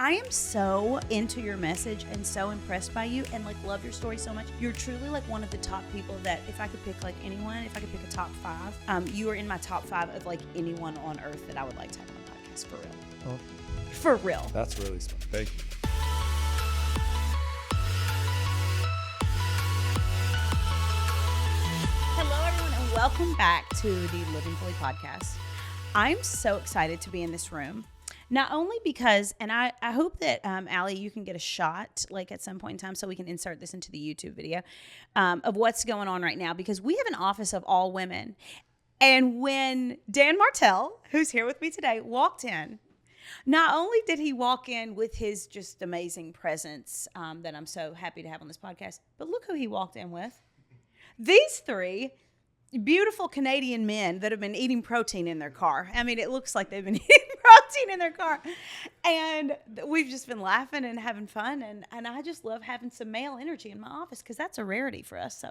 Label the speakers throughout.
Speaker 1: I am so into your message and so impressed by you and like love your story so much. You're truly like one of the top people that if I could pick like anyone, if I could pick a top 5, you are in my top 5 of like anyone on earth that I would like to have on the podcast for real.
Speaker 2: Oh,
Speaker 1: for real.
Speaker 2: That's really smart. Thank you.
Speaker 1: Hello, everyone, and welcome back to the Living Fully podcast. I'm so excited to be in this room. Not only because, and I hope that, Allie, you can get a shot like at some point in time so we can insert this into the YouTube video of what's going on right now, because we have an office of all women. And when Dan Martell, who's here with me today, walked in, not only did he walk in with his just amazing presence that I'm so happy to have on this podcast, but look who he walked in with. These 3 beautiful Canadian men that have been eating protein in their car. I mean, it looks like they've been eating protein in their car. And we've just been laughing and having fun. And I just love having some male energy in my office because that's a rarity for us. So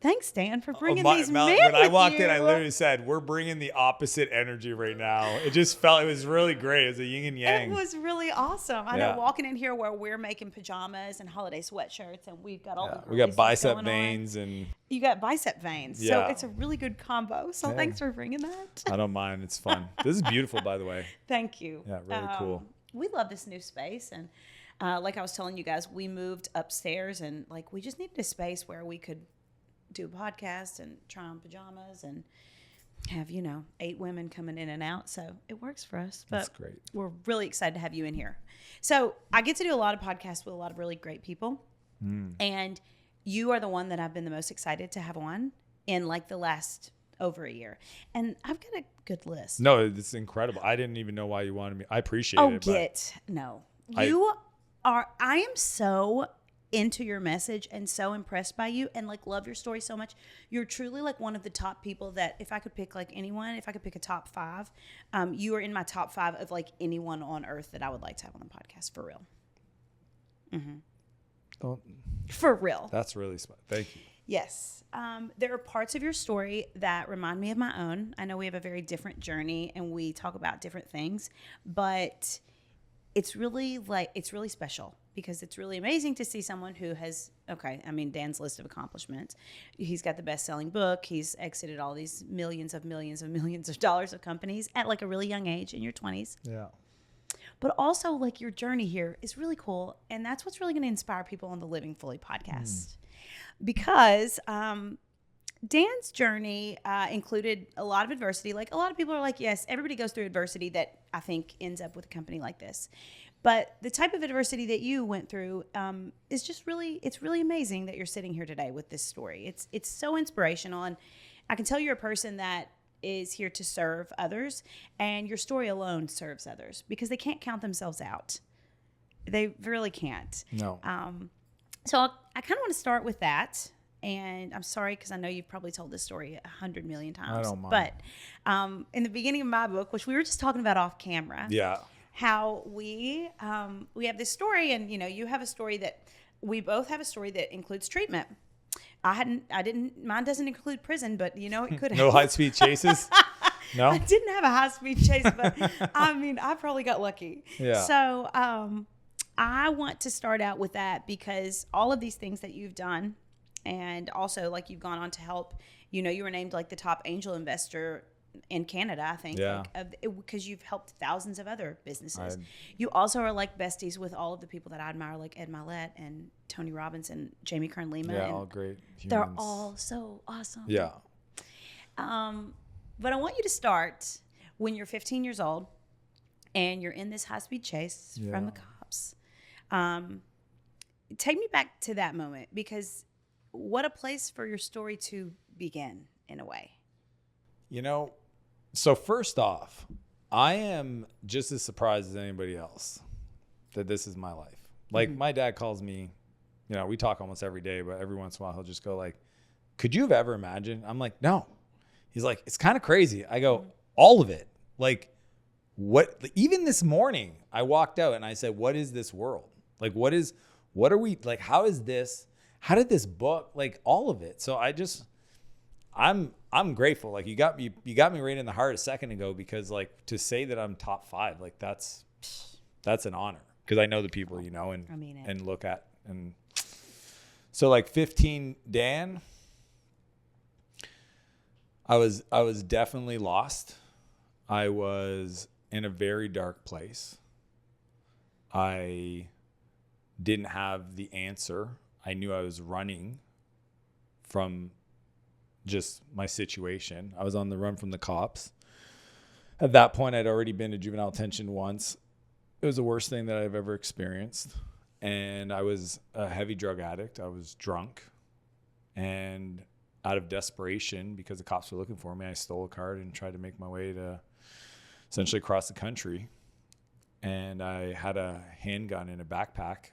Speaker 1: thanks, Dan, for bringing these men
Speaker 2: When I walked
Speaker 1: you.
Speaker 2: in, I literally said, we're bringing the opposite energy right now. It just felt, it was really great. It was a yin and yang.
Speaker 1: It was really awesome. I know walking in here where we're making pajamas and holiday sweatshirts and we've got all the
Speaker 2: we got bicep
Speaker 1: veins
Speaker 2: and
Speaker 1: you got bicep veins.
Speaker 2: Yeah.
Speaker 1: So it's a really good combo. So thanks for bringing that.
Speaker 2: I don't mind. It's fun. This is beautiful, by the way.
Speaker 1: Thank you.
Speaker 2: Yeah, really cool.
Speaker 1: We love this new space. And like I was telling you guys, we moved upstairs and like we just needed a space where we could do a podcast and try on pajamas and have, 8 women coming in and out. So it works for us. But
Speaker 2: that's great.
Speaker 1: We're really excited to have you in here. So I get to do a lot of podcasts with a lot of really great people. And you are the one that I've been the most excited to have on in like the last over a year. And I've got a good list.
Speaker 2: No, it's incredible. I didn't even know why you wanted me. I appreciate it.
Speaker 1: I am so into your message and so impressed by you and like love your story so much. You're truly like one of the top people that if I could pick like anyone, if I could pick a top 5, you are in my top 5 of like anyone on earth that I would like to have on the podcast for real.
Speaker 2: Oh,
Speaker 1: for real.
Speaker 2: That's really smart. Thank you.
Speaker 1: Yes. There are parts of your story that remind me of my own. I know we have a very different journey and we talk about different things, but it's really special because it's really amazing to see someone who has, Dan's list of accomplishments. He's got the best-selling book. He's exited all these millions of dollars of companies at like a really young age in your 20s.
Speaker 2: Yeah.
Speaker 1: But also like your journey here is really cool. And that's what's really going to inspire people on the Living Fully podcast. Because Dan's journey included a lot of adversity. Like a lot of people are like, yes, everybody goes through adversity that I think ends up with a company like this. But the type of adversity that you went through is just it's really amazing that you're sitting here today with this story. It's so inspirational. And I can tell you're a person that is here to serve others. And your story alone serves others because they can't count themselves out. They really can't.
Speaker 2: No.
Speaker 1: So I kind of want to start with that. And I'm sorry because I know you've probably told this story 100 million times.
Speaker 2: I don't mind.
Speaker 1: But in the beginning of my book, which we were just talking about off camera, how we have this story, and you have a story that we both have a story that includes treatment. Mine doesn't include prison, but it could have.
Speaker 2: No high-speed chases? No?
Speaker 1: I didn't have a high-speed chase, but I probably got lucky.
Speaker 2: Yeah.
Speaker 1: So I want to start out with that because all of these things that you've done, and also like you've gone on to help, you were named like the top angel investor in Canada, I think, because you've helped thousands of other businesses. You also are like besties with all of the people that I admire, like Ed Mylett and Tony Robbins and Jamie Kern Lima.
Speaker 2: Yeah, all great humans.
Speaker 1: They're all so awesome.
Speaker 2: Yeah.
Speaker 1: But I want you to start when you're 15 years old and you're in this high-speed chase from the cops. Take me back to that moment because what a place for your story to begin in a way.
Speaker 2: So first off, I am just as surprised as anybody else that this is my life. Like my dad calls me, we talk almost every day, but every once in a while he'll just go like, could you have ever imagined? I'm like, no. He's like, it's kind of crazy. I go, all of it. Like what, even this morning I walked out and I said, what is this world? Like, what are we, like, how did this book, like all of it. So I'm grateful. Like you got me right in the heart a second ago because like to say that I'm top 5, like that's an honor. because I know the people, you know, and
Speaker 1: I mean it.
Speaker 2: and look at. And so like 15 Dan, I was definitely lost. I was in a very dark place. I didn't have the answer. I knew I was running from just my situation. I was on the run from the cops. At that point, I'd already been to juvenile detention once. It was the worst thing that I've ever experienced. And I was a heavy drug addict. I was drunk. And out of desperation, because the cops were looking for me, I stole a card and tried to make my way to essentially across the country. And I had a handgun in a backpack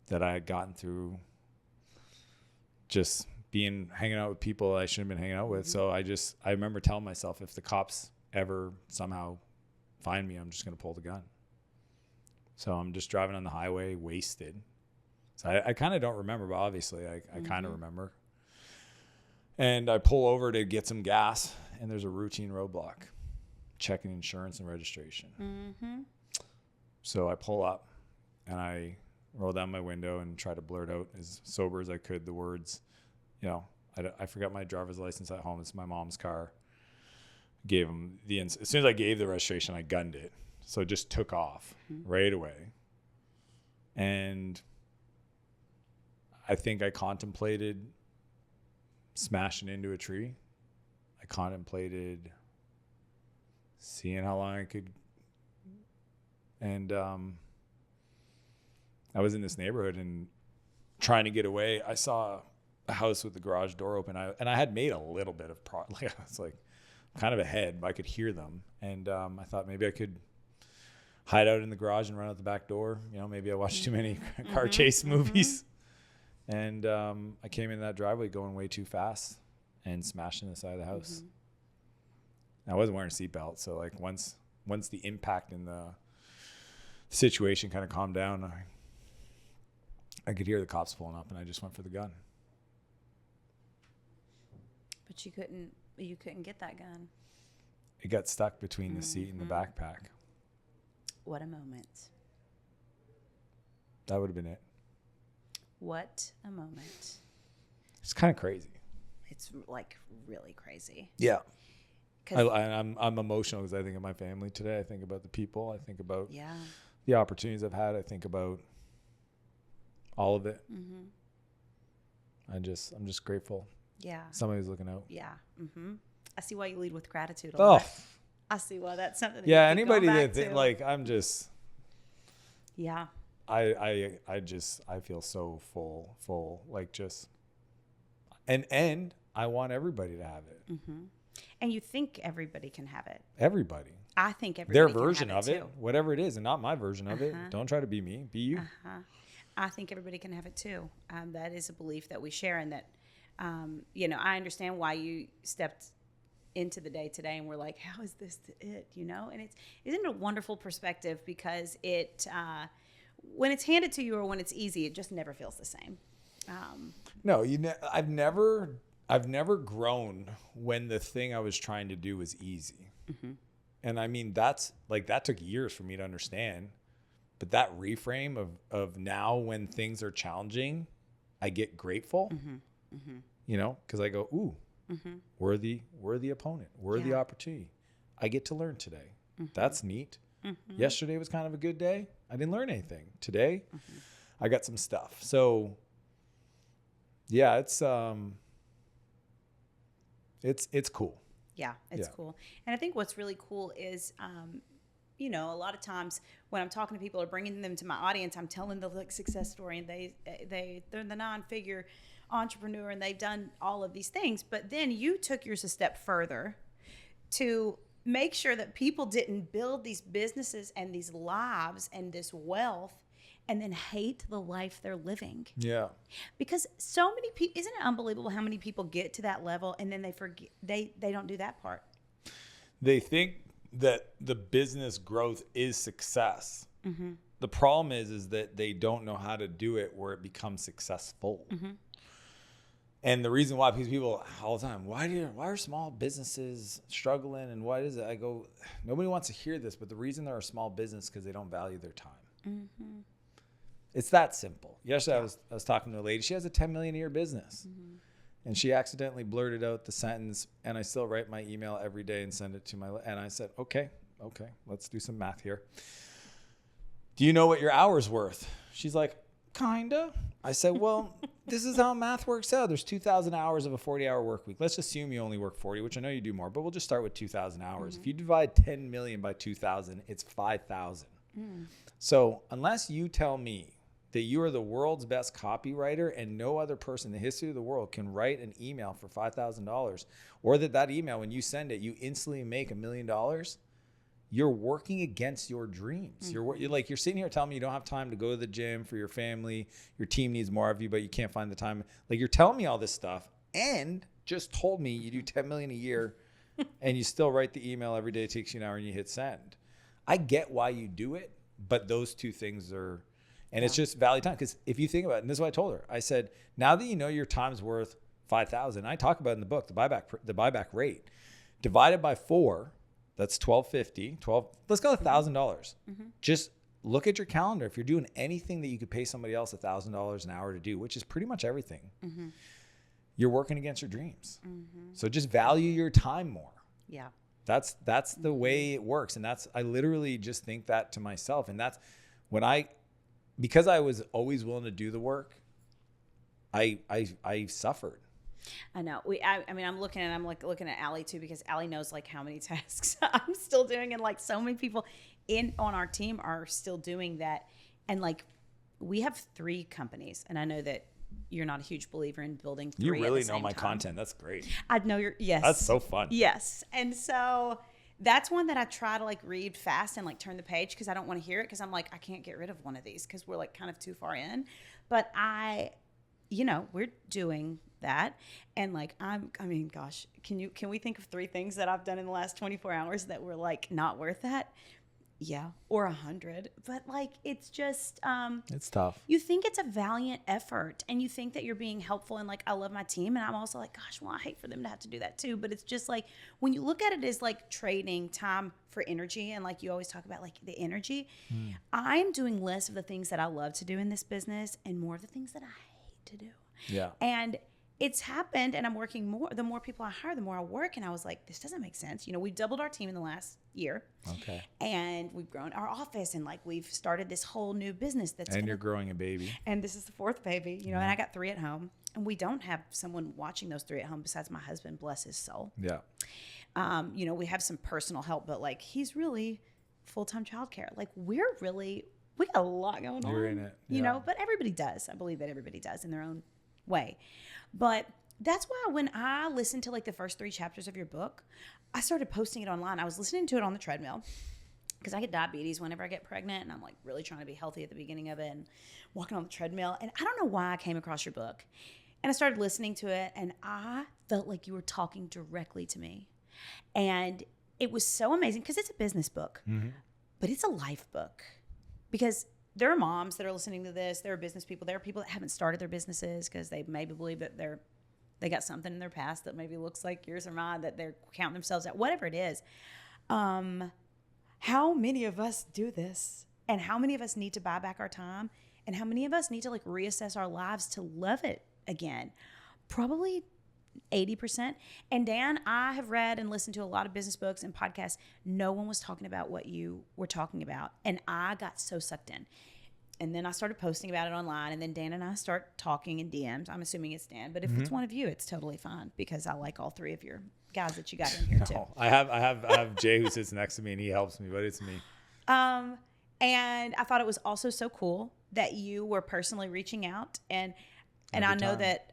Speaker 2: that I had gotten through just hanging out with people I shouldn't have been hanging out with. So I remember telling myself, if the cops ever somehow find me, I'm just going to pull the gun. So I'm just driving on the highway, wasted. So I kind of don't remember, but obviously I kind of remember. And I pull over to get some gas, and there's a routine roadblock, checking insurance and registration. So I pull up, and I roll down my window and try to blurt out as sober as I could the words, you know, I forgot my driver's license at home. It's my mom's car. Gave him as soon as I gave the registration, I gunned it. So it just took off right away. And I think I contemplated smashing into a tree. I contemplated seeing how long I could. And I was in this neighborhood and trying to get away. I saw a house with the garage door open. I had made a little bit of I was like kind of ahead, but I could hear them. And I thought maybe I could hide out in the garage and run out the back door. You know, maybe I watched too many car chase movies. And I came in that driveway going way too fast and smashed in the side of the house. I wasn't wearing a seatbelt, so like once the impact in the situation kind of calmed down, I could hear the cops pulling up, and I just went for the gun.
Speaker 1: But you couldn't get that gun.
Speaker 2: It got stuck between the seat and the backpack.
Speaker 1: What a moment.
Speaker 2: That would have been it.
Speaker 1: What a moment.
Speaker 2: It's kind of crazy.
Speaker 1: It's like really crazy.
Speaker 2: Yeah. I'm emotional because I think of my family today. I think about the people. I think about the opportunities I've had. I think about all of it. I'm just grateful.
Speaker 1: Yeah.
Speaker 2: Somebody's looking out.
Speaker 1: Yeah. I see why you lead with gratitude a lot. I see why that's something that
Speaker 2: anybody that like I'm just I feel so full like just and I want everybody to have it.
Speaker 1: And you think everybody can have it.
Speaker 2: Everybody.
Speaker 1: I think everybody
Speaker 2: their
Speaker 1: can
Speaker 2: version
Speaker 1: have
Speaker 2: of
Speaker 1: it
Speaker 2: it,
Speaker 1: too.
Speaker 2: whatever it is, and not my version of it. Don't try to be me, be you.
Speaker 1: I think everybody can have it too. That is a belief that we share, and that I understand why you stepped into the day today and we're like, how is this it, and isn't it a wonderful perspective, because it when it's handed to you or when it's easy, it just never feels the same.
Speaker 2: No, I've never grown when the thing I was trying to do was easy. And I mean, that took years for me to understand, but that reframe of now when things are challenging, I get grateful, because I go, ooh, we're the opponent. We're the opportunity. I get to learn today. That's neat. Yesterday was kind of a good day. I didn't learn anything. Today, I got some stuff. So yeah, it's cool.
Speaker 1: Yeah, it's cool. And I think what's really cool is, a lot of times when I'm talking to people or bringing them to my audience, I'm telling the success story, and they're the 9-figure entrepreneur and they've done all of these things. But then you took yours a step further to make sure that people didn't build these businesses and these lives and this wealth and then hate the life they're living.
Speaker 2: Yeah.
Speaker 1: Because so many people, isn't it unbelievable how many people get to that level and then they forget, they don't do that part.
Speaker 2: They think that the business growth is success. The problem is that they don't know how to do it where it becomes successful. And the reason why people all the time, why are small businesses struggling and what is it? I go, nobody wants to hear this, but the reason they're a small business is because they don't value their time.
Speaker 1: Mm-hmm.
Speaker 2: It's that simple. Yesterday, I was talking to a lady. She has a $10 million a year business.
Speaker 1: Mm-hmm.
Speaker 2: And she accidentally blurted out the sentence, and I still write my email every day and send it to and I said, okay, let's do some math here. Do you know what your hour's worth? She's like, kinda. I said, well, this is how math works out. There's 2,000 hours of a 40-hour work week. Let's assume you only work 40, which I know you do more, but we'll just start with 2,000 hours.
Speaker 1: Mm-hmm.
Speaker 2: If you divide 10 million by 2,000, it's 5,000. So unless you tell me that you are the world's best copywriter and no other person in the history of the world can write an email for $5,000, or that email, when you send it, you instantly make $1 million, you're working against your dreams. Mm-hmm. You're sitting here telling me you don't have time to go to the gym for your family. Your team needs more of you, but you can't find the time. Like, you're telling me all this stuff and just told me you do 10 million a year and you still write the email every day. It takes you an hour and you hit send. I get why you do it, but those two things are, and it's just value time. Because if you think about it, and this is what I told her, I said, now that you know your time's worth 5,000, I talk about it in the book, the buyback rate divided by 4, that's $1,250. Let's go $1,000. Mm-hmm. Just look at your calendar. If you're doing anything that you could pay somebody else $1,000 an hour to do, which is pretty much everything, you're working against your dreams. Mm-hmm. So just value your time more.
Speaker 1: Yeah.
Speaker 2: That's the way it works. And I literally just think that to myself. And that's when because I was always willing to do the work, I suffered.
Speaker 1: I know. I'm looking at Allie too, because Allie knows like how many tasks I'm still doing, and like so many people on our team are still doing that. And like, we have 3 companies, and I know that you're not a huge believer in building 3.
Speaker 2: You really
Speaker 1: at the
Speaker 2: know
Speaker 1: same
Speaker 2: my
Speaker 1: time.
Speaker 2: content. That's great.
Speaker 1: I know yes.
Speaker 2: That's so fun.
Speaker 1: Yes. And so that's one that I try to like read fast and like turn the page, because I don't want to hear it, because I'm like, I can't get rid of one of these because we're like kind of too far in. But we're doing that. And like, gosh, can we think of 3 things that I've done in the last 24 hours that were like not worth that? Yeah. Or 100. But like, it's just,
Speaker 2: it's tough.
Speaker 1: You think it's a valiant effort, and you think that you're being helpful, and like, I love my team, and I'm also like, gosh, well, I hate for them to have to do that too. But it's just like, when you look at it as like trading time for energy, and like you always talk about like the energy, I'm doing less of the things that I love to do in this business and more of the things that I hate to do.
Speaker 2: Yeah.
Speaker 1: And it's happened, and I'm working more. The more people I hire, the more I work. And I was like, this doesn't make sense. We doubled our team in the last year.
Speaker 2: Okay.
Speaker 1: And we've grown our office, and like, we've started this whole new business
Speaker 2: you're growing a baby.
Speaker 1: And this is the 4th baby, and I got 3 at home, and we don't have someone watching those 3 at home besides my husband, bless his soul.
Speaker 2: Yeah.
Speaker 1: We have some personal help, but like, he's really full-time childcare. Like, we got a lot going on.
Speaker 2: You're in it.
Speaker 1: But everybody does. I believe that everybody does in their own way. But that's why when I listened to like the first 3 chapters of your book, I started posting it online. I was listening to it on the treadmill, because I get diabetes whenever I get pregnant, and I'm like really trying to be healthy at the beginning of it, and walking on the treadmill. And I don't know why I came across your book, and I started listening to it, and I felt like you were talking directly to me. And it was so amazing, because it's a business book, but it's a life book, because there are moms that are listening to this. There are business people. There are people that haven't started their businesses because they maybe believe that they got something in their past that maybe looks like yours or mine, that they're counting themselves out, whatever it is. How many of us do this? And how many of us need to buy back our time? And how many of us need to like reassess our lives to love it again? Probably 80%. And Dan, I have read and listened to a lot of business books and podcasts. No one was talking about what you were talking about. And I got so sucked in. And then I started posting about it online. And then Dan and I start talking in DMs. I'm assuming it's Dan. But if it's one of you, it's totally fine, because I like all 3 of your guys that you got in here too.
Speaker 2: I have Jay who sits next to me, and he helps me, but it's me.
Speaker 1: And I thought it was also so cool that you were personally reaching out. And I know that,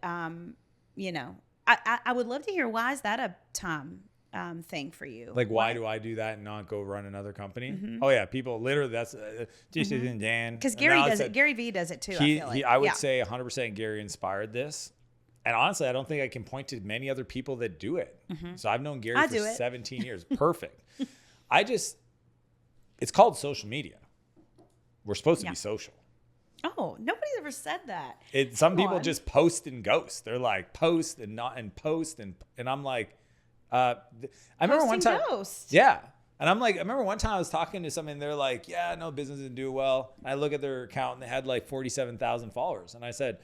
Speaker 1: I would love to hear, why is that a time thing for you?
Speaker 2: Like, why do I do that and not go run another company? Oh yeah, people literally, that's just isn't Dan.
Speaker 1: Because Gary does it. Gary V does it too.
Speaker 2: I would say 100% Gary inspired this. And honestly, I don't think I can point to many other people that do it. So I've known Gary for 17 years. Perfect. It's called social media. We're supposed to be social.
Speaker 1: Oh, nobody's ever said that.
Speaker 2: Some people just post and ghost. They're like, post and not, and post. And I'm like, I remember one time.
Speaker 1: Ghost.
Speaker 2: Yeah. And I'm like, I remember one time I was talking to someone and they're like, yeah, no, business didn't do well. And I look at their account and they had like 47,000 followers. And I said,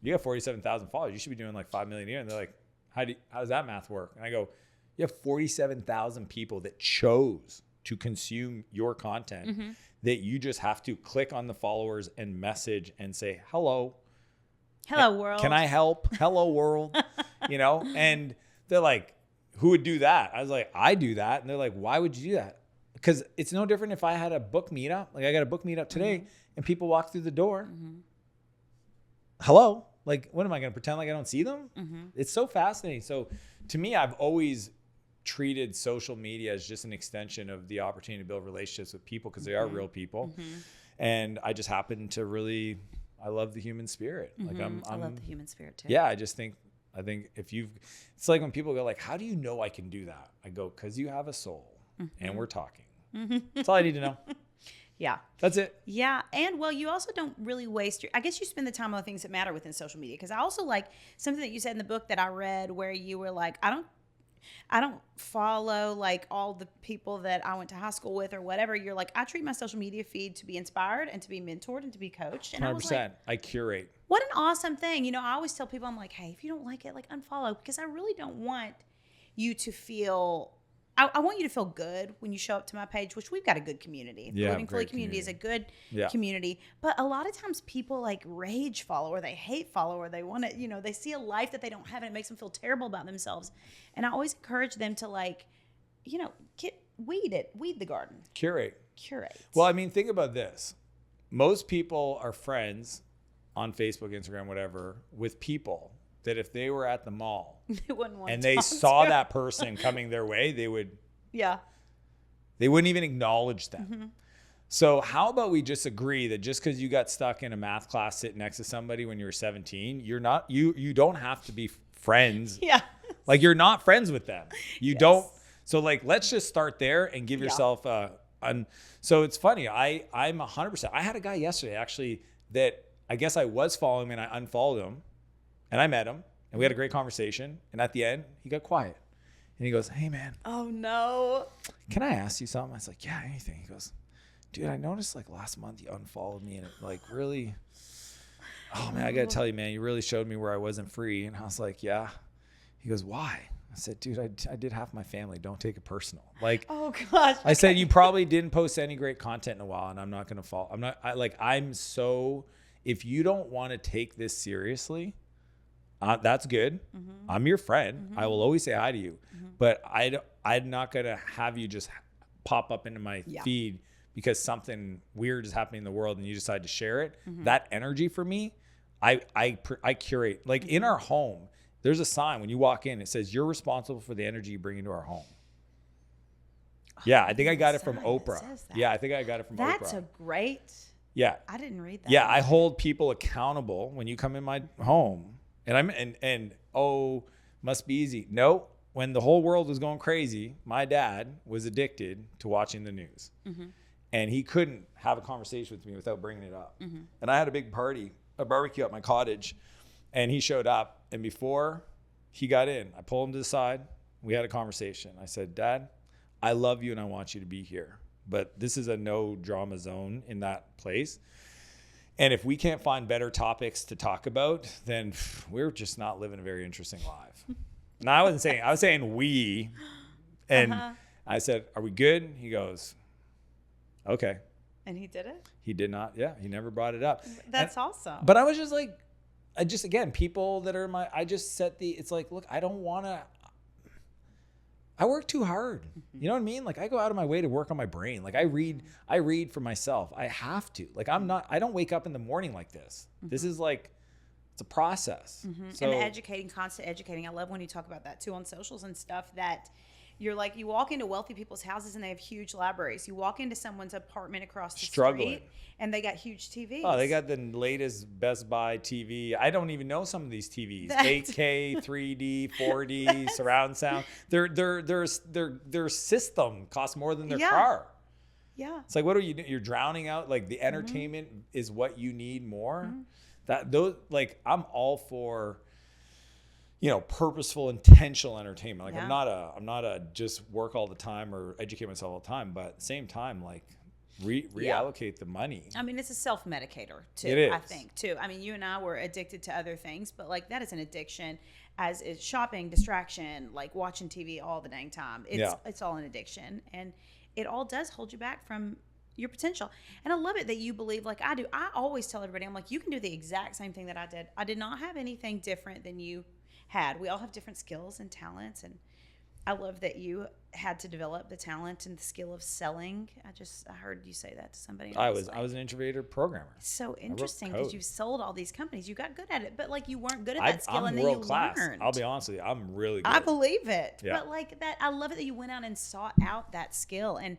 Speaker 2: you have 47,000 followers. You should be doing like 5 million a year. And they're like, how does that math work? And I go, you have 47,000 people that chose to consume your content that you just have to click on the followers and message and say, hello.
Speaker 1: Hello, world.
Speaker 2: Can I help? Hello, world. And they're like, who would do that? I was like, I do that. And they're like, why would you do that? Because it's no different if I had a book meetup. Like I got a book meetup today and people walk through the door. Hello. Like, what am I going to pretend like I don't see them? It's so fascinating. So to me, I've always treated social media as just an extension of the opportunity to build relationships with people because they are real people. And I just happen to really, I love the human spirit. Like
Speaker 1: I love the human spirit too.
Speaker 2: Yeah. I think it's like when people go like, how do you know I can do that? I go, cause you have a soul and we're talking. That's all I need to know.
Speaker 1: Yeah.
Speaker 2: That's it.
Speaker 1: Yeah. And well, you also don't really waste I guess you spend the time on the things that matter within social media. Cause I also like something that you said in the book that I read where you were like, I don't follow like all the people that I went to high school with or whatever. You're like, I treat my social media feed to be inspired and to be mentored and to be coached. And
Speaker 2: 100%.
Speaker 1: I was like,
Speaker 2: I curate.
Speaker 1: what an awesome thing. I always tell people, I'm like, hey, if you don't like it, like unfollow, because I really don't want you to feel, I want you to feel good when you show up to my page, which we've got a good community. The Living Fully community is a good community. But a lot of times people like rage follow or they hate follow or they want to, they see a life that they don't have and it makes them feel terrible about themselves. And I always encourage them to like, weed the garden.
Speaker 2: Curate.
Speaker 1: Well,
Speaker 2: I mean, think about this. Most people are friends on Facebook, Instagram, whatever, with people that if they were at the mall
Speaker 1: they wouldn't want
Speaker 2: and
Speaker 1: to
Speaker 2: they
Speaker 1: talk
Speaker 2: saw
Speaker 1: to.
Speaker 2: that person coming their way, they wouldn't even acknowledge them. So how about we just agree that just because you got stuck in a math class sitting next to somebody when you were 17, you don't have to be friends.
Speaker 1: Yeah.
Speaker 2: Like you're not friends with them. You don't. So like, let's just start there and give yourself so it's funny. I'm 100%. I had a guy yesterday actually that I guess I was following him and I unfollowed him and I met him and we had a great conversation. And at the end he got quiet and he goes, hey man.
Speaker 1: Oh no.
Speaker 2: Can I ask you something? I was like, yeah, anything. He goes, dude, I noticed like last month you unfollowed me and it like really, oh man, I got to tell you, man, you really showed me where I wasn't free. And I was like, yeah. He goes, why? I said, dude, I did half my family. Don't take it personal. Like,
Speaker 1: oh gosh.
Speaker 2: I said, you probably didn't post any great content in a while and I'm not going to fall. If you don't want to take this seriously, that's good. I'm your friend. I will always say hi to you, but I'm not going to have you just pop up into my feed because something weird is happening in the world and you decide to share it. That energy for me, I curate. Like in our home, there's a sign when you walk in, it says you're responsible for the energy you bring into our home. Yeah, I think I got it from Oprah. Yeah, I think I got it from Oprah.
Speaker 1: That's a great.
Speaker 2: Yeah.
Speaker 1: I didn't read that.
Speaker 2: Yeah, I hold people accountable when you come in my home. And must be easy. No, when the whole world was going crazy, my dad was addicted to watching the news. And he couldn't have a conversation with me without bringing it up. And I had a big barbecue at my cottage, and he showed up. And before he got in, I pulled him to the side. We had a conversation. I said, Dad, I love you and I want you to be here, but this is a no drama zone in that place. And if we can't find better topics to talk about, then we're just not living a very interesting life. And I was saying we, and I said, are we good? He goes, okay.
Speaker 1: And he did it?
Speaker 2: He did not. Yeah. He never brought it up.
Speaker 1: That's awesome.
Speaker 2: But I was just like, again, people that are it's like, look, I don't want to, I work too hard. You know what I mean? Like I go out of my way to work on my brain. Like I read for myself. I have to. Like I don't wake up in the morning like this. This is like, it's a process. So,
Speaker 1: and constant educating. I love when you talk about that too on socials and stuff, that you're like, you walk into wealthy people's houses and they have huge libraries. You walk into someone's apartment across the street and they got huge TVs.
Speaker 2: Oh, they got the latest Best Buy TV. I don't even know some of these TVs. 8K, 3D, 4D, surround sound. Their system costs more than their car.
Speaker 1: Yeah.
Speaker 2: It's like, what are you doing? You're drowning out. Like the entertainment is what you need more. I'm all for, purposeful, intentional entertainment. Like
Speaker 1: Yeah.
Speaker 2: I'm not a just work all the time or educate myself all the time, but at the same time, like reallocate the money.
Speaker 1: I mean, it's a self-medicator too.
Speaker 2: It is.
Speaker 1: I think too. I mean, you and I were addicted to other things, but like that is an addiction, as is shopping, distraction, like watching TV all the dang time. It's all an addiction, and it all does hold you back from your potential. And I love it that you believe like I do. I always tell everybody, I'm like, you can do the exact same thing that I did. I did not have anything different than you had. We all have different skills and talents, and I love that you had to develop the talent and the skill of selling. I heard you say that to somebody.
Speaker 2: I was an introverted programmer.
Speaker 1: So interesting because you've sold all these companies. You got good at it, but like you weren't good at that skill,
Speaker 2: I'm
Speaker 1: and then
Speaker 2: world
Speaker 1: you
Speaker 2: class.
Speaker 1: learned.
Speaker 2: I'll be honest with you, I'm really good.
Speaker 1: I believe it.
Speaker 2: Yeah.
Speaker 1: But like that, I love it that you went out and sought out that skill, and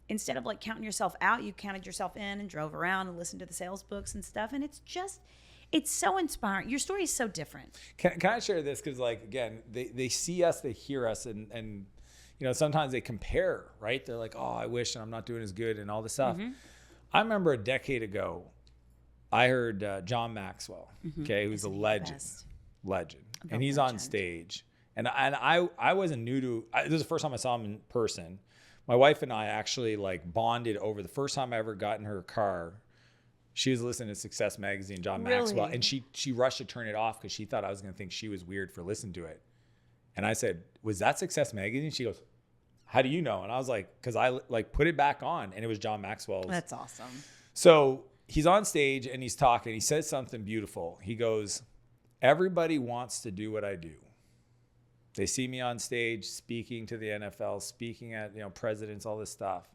Speaker 1: instead of like counting yourself out, you counted yourself in and drove around and listened to the sales books and stuff. And it's so inspiring. Your story is so different.
Speaker 2: Can I share this? Because like, again, they see us, they hear us, and sometimes they compare, right? They're like, oh, I wish I'm not doing as good and all this stuff.
Speaker 1: Mm-hmm.
Speaker 2: I remember a decade ago, I heard John Maxwell, okay, who's a legend. And he's on stage. And I wasn't new to, this is the first time I saw him in person. My wife and I actually like bonded over the first time I ever got in her car. She was listening to Success Magazine, John Maxwell, and she rushed to turn it off because she thought I was going to think she was weird for listening to it. And I said, was that Success Magazine? She goes, how do you know? And I was like, because I like put it back on and it was John Maxwell's.
Speaker 1: That's awesome.
Speaker 2: So he's on stage and he's talking. He says something beautiful. He goes, everybody wants to do what I do. They see me on stage speaking to the NFL, speaking at presidents, all this stuff.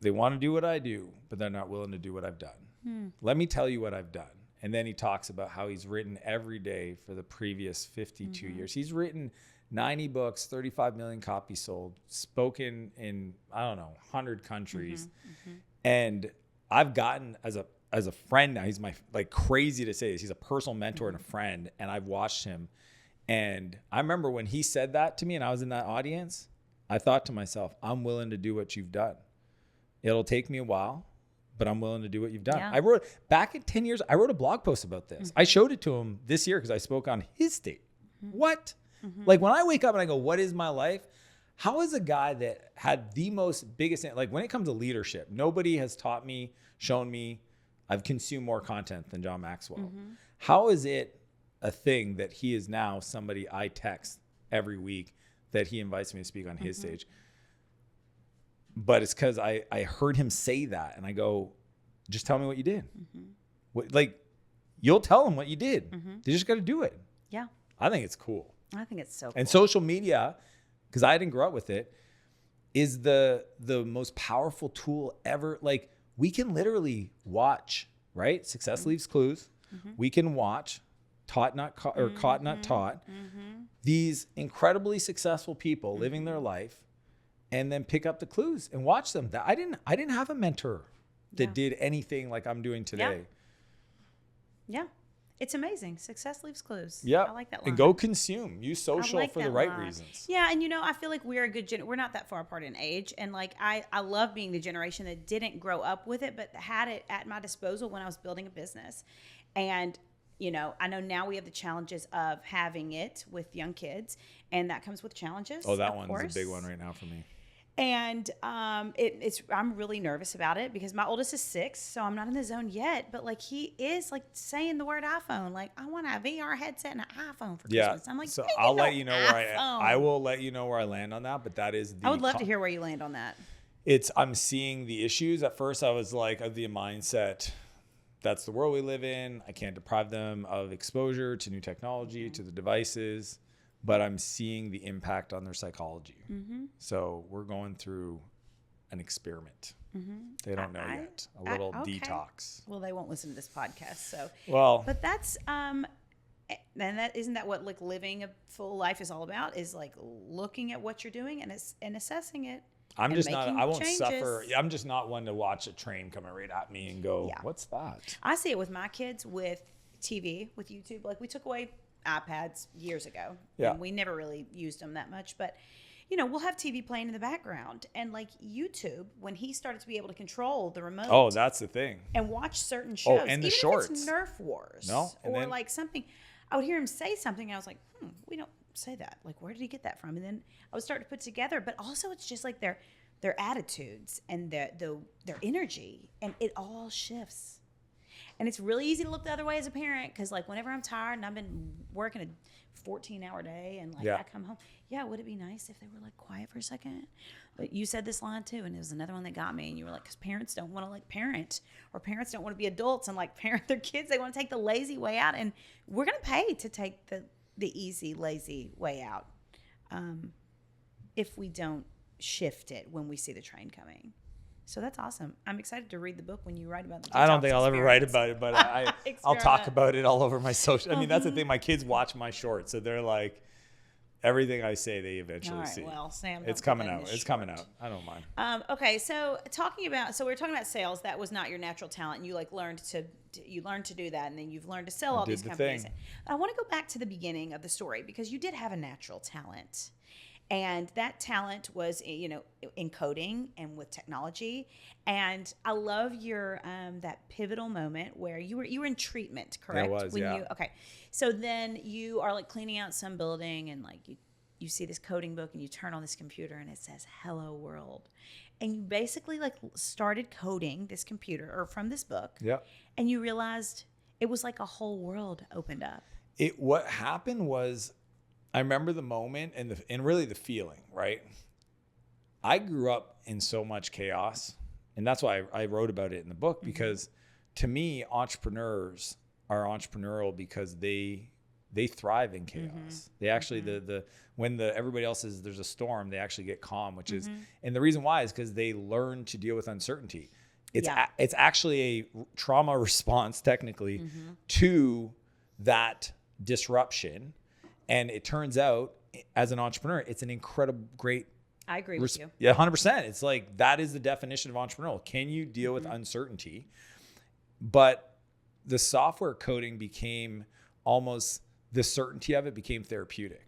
Speaker 2: They want to do what I do, but they're not willing to do what I've done. Let me tell you what I've done. And then he talks about how he's written every day for the previous 52 years. He's written 90 books, 35 million copies sold, spoken in, 100 countries. And I've gotten as a friend now, he's my, like, crazy to say this, he's a personal mentor and a friend, and I've watched him. And I remember when he said that to me and I was in that audience, I thought to myself, I'm willing to do what you've done. It'll take me a while, but I'm willing to do what you've done. Yeah. I wrote back in 10 years, I wrote a blog post about this. I showed it to him this year because I spoke on his stage. What? Like when I wake up and I go, what is my life? How is a guy that had the most biggest, like when it comes to leadership, nobody has taught me, shown me, I've consumed more content than John Maxwell. How is it a thing that he is now somebody I text every week that he invites me to speak on his stage? But it's because I heard him say that and I go, just tell me what you did. Like, you'll tell them what you did. They just got to do it.
Speaker 1: Yeah.
Speaker 2: I think it's cool.
Speaker 1: I think it's so cool.
Speaker 2: And social media, because I didn't grow up with it, is the most powerful tool ever. Like, we can literally watch, right? Success leaves clues. We can watch Taught Not Caught, or Caught Not Taught. These incredibly successful people living their life, and then pick up the clues and watch them. I didn't have a mentor that did anything like I'm doing today.
Speaker 1: Yeah. It's amazing. Success leaves clues.
Speaker 2: Yeah.
Speaker 1: I like that line.
Speaker 2: And go consume. Use social for the right reasons.
Speaker 1: Yeah. And I feel like we're a good we're not that far apart in age. And like, I love being the generation that didn't grow up with it, but had it at my disposal when I was building a business. And I know now we have the challenges of having it with young kids, and that comes with challenges.
Speaker 2: Oh, that one's a big one right now for me.
Speaker 1: And I'm really nervous about it because my oldest is 6, so I'm not in the zone yet. But like he is like saying the word iPhone, like I want a VR headset and an iPhone for Christmas. I'm like,
Speaker 2: so I'll let you know where I will let you know where I land on that. But that is
Speaker 1: I would love to hear where you land on that.
Speaker 2: I'm seeing the issues. At first, I was like of the mindset, that's the world we live in. I can't deprive them of exposure to new technology, to the devices. But I'm seeing the impact on their psychology. So we're going through an experiment. They don't know yet. A little detox.
Speaker 1: Well, they won't listen to this podcast. So, but that's, and isn't that what like living a full life is all about? Is like looking at what you're doing and assessing it.
Speaker 2: I won't suffer. I'm just not one to watch a train coming right at me and go, what's that?
Speaker 1: I see it with my kids with TV, with YouTube. Like we took away iPads years ago.
Speaker 2: Yeah.
Speaker 1: And we never really used them that much, but we'll have TV playing in the background, and like YouTube, when he started to be able to control the remote.
Speaker 2: Oh, that's the thing.
Speaker 1: And watch certain shows.
Speaker 2: And the
Speaker 1: even
Speaker 2: shorts.
Speaker 1: If it's Nerf Wars.
Speaker 2: No.
Speaker 1: Or like something. I would hear him say something. I was like, we don't say that. Like, where did he get that from? And then I would start to put together. But also, it's just like their attitudes and their energy, and it all shifts. And it's really easy to look the other way as a parent because, like, whenever I'm tired and I've been working a 14-hour day and, like, I come home, would it be nice if they were, like, quiet for a second? But you said this line, too, and it was another one that got me. And you were like, because parents don't want to, like, parent, or parents don't want to be adults and, like, parent their kids. They want to take the lazy way out. And we're going to pay to take the easy, lazy way out if we don't shift it when we see the train coming. So that's awesome. I'm excited to read the book when you write about the
Speaker 2: I don't think I'll ever write about it, but I'll talk about it all over my social. I mean, that's the thing. My kids watch my shorts, so they're like, everything I say, they eventually see.
Speaker 1: Well, Sam,
Speaker 2: it's coming out. It's coming out. I don't mind.
Speaker 1: Okay, so we're talking about sales. That was not your natural talent. And you learned to do that, and then you've learned to sell all these companies. I want to go back to the beginning of the story because you did have a natural talent. And that talent was, in coding and with technology. And I love your that pivotal moment where you were in treatment, correct?
Speaker 2: I was,
Speaker 1: Okay. So then you are like cleaning out some building and like you see this coding book and you turn on this computer and it says "Hello World," and you basically like started coding this computer or from this book.
Speaker 2: Yeah.
Speaker 1: And you realized it was like a whole world opened up.
Speaker 2: What happened was, I remember the moment and really the feeling, right? I grew up in so much chaos, and that's why I wrote about it in the book, because to me, entrepreneurs are entrepreneurial because they thrive in chaos. They actually when everybody else says there's a storm, they actually get calm, which is, and the reason why is because they learn to deal with uncertainty. It's actually a trauma response technically to that disruption. And it turns out, as an entrepreneur, it's an incredible, great.
Speaker 1: I agree with you.
Speaker 2: Yeah, 100%. It's like, that is the definition of entrepreneurial. Can you deal with uncertainty? But the software coding became almost, the certainty of it became therapeutic.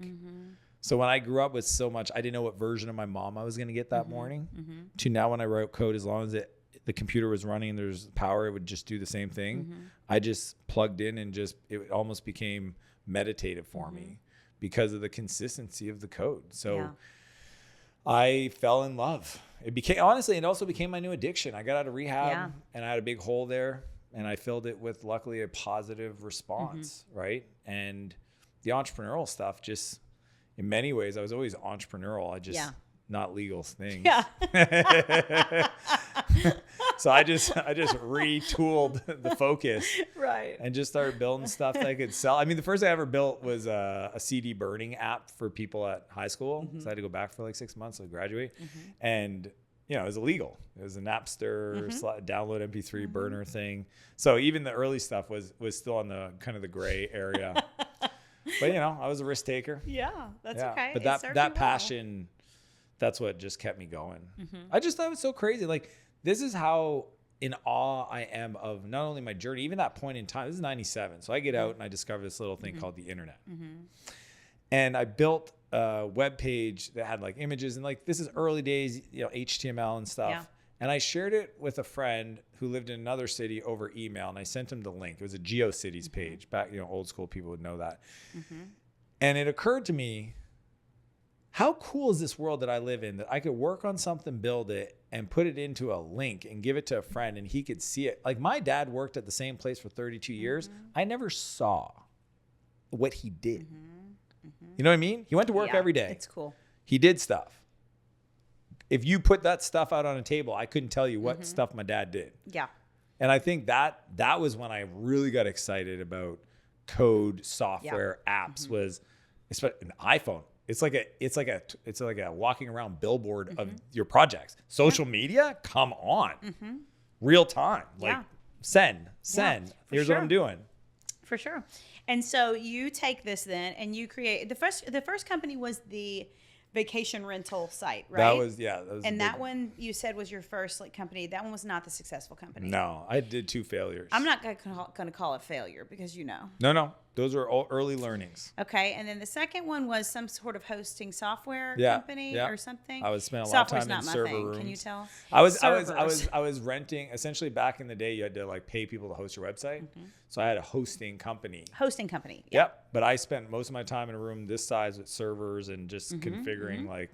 Speaker 2: So when I grew up with so much, I didn't know what version of my mom I was going to get that morning. To now, when I wrote code, as long as the computer was running and there's power, it would just do the same thing. I just plugged in and it almost became meditative for me, because of the consistency of the code. So I fell in love. It also became my new addiction. I got out of rehab and I had a big hole there, and I filled it with, luckily, a positive response, right? And the entrepreneurial stuff, just in many ways, I was always entrepreneurial. I just, not legal things. So I just retooled the focus,
Speaker 1: right,
Speaker 2: and just started building stuff that I could sell. I mean, the first thing I ever built was a CD burning app for people at high school. So I had to go back for like 6 months to graduate, and it was illegal. It was a Napster download MP3 burner thing. So even the early stuff was still on the kind of the gray area. But I was a risk taker.
Speaker 1: Yeah, that's okay.
Speaker 2: But that passion, that's what just kept me going. I just thought it was so crazy. Like, this is how in awe I am of not only my journey, even that point in time. This is 97. So I get out and I discover this little thing called the internet. And I built a web page that had like images, and like, this is early days, HTML and stuff. Yeah. And I shared it with a friend who lived in another city over email, and I sent him the link. It was a GeoCities page. Back, old school people would know that. And it occurred to me, how cool is this world that I live in, that I could work on something, build it, and put it into a link and give it to a friend, and he could see it. Like, my dad worked at the same place for 32 years. I never saw what he did. You know what I mean? He went to work every day.
Speaker 1: It's cool.
Speaker 2: He did stuff. If you put that stuff out on a table, I couldn't tell you what stuff my dad did. Yeah. And I think that was when I really got excited about code, software, apps, was an iPhone. It's like a walking around billboard of your projects. Social media, come on, real time. Like, send. Here's what I'm doing.
Speaker 1: For sure. And so you take this then, and you create the first company was the vacation rental site, right?
Speaker 2: That was
Speaker 1: and that one you said was your first company. That one was not the successful company.
Speaker 2: No, I did 2 failures.
Speaker 1: I'm not going to call it failure because
Speaker 2: No, those are all early learnings.
Speaker 1: Okay, and then the second one was some sort of hosting software
Speaker 2: Yeah,
Speaker 1: company
Speaker 2: yeah.
Speaker 1: or something.
Speaker 2: I was spending a lot of
Speaker 1: Software's
Speaker 2: time in
Speaker 1: not my
Speaker 2: server
Speaker 1: thing.
Speaker 2: rooms.
Speaker 1: Can you tell?
Speaker 2: I was
Speaker 1: Servers.
Speaker 2: renting. Essentially, back in the day, you had to like pay people to host your website. So I had a hosting company.
Speaker 1: Hosting company.
Speaker 2: Yep. But I spent most of my time in a room this size with servers and just configuring like.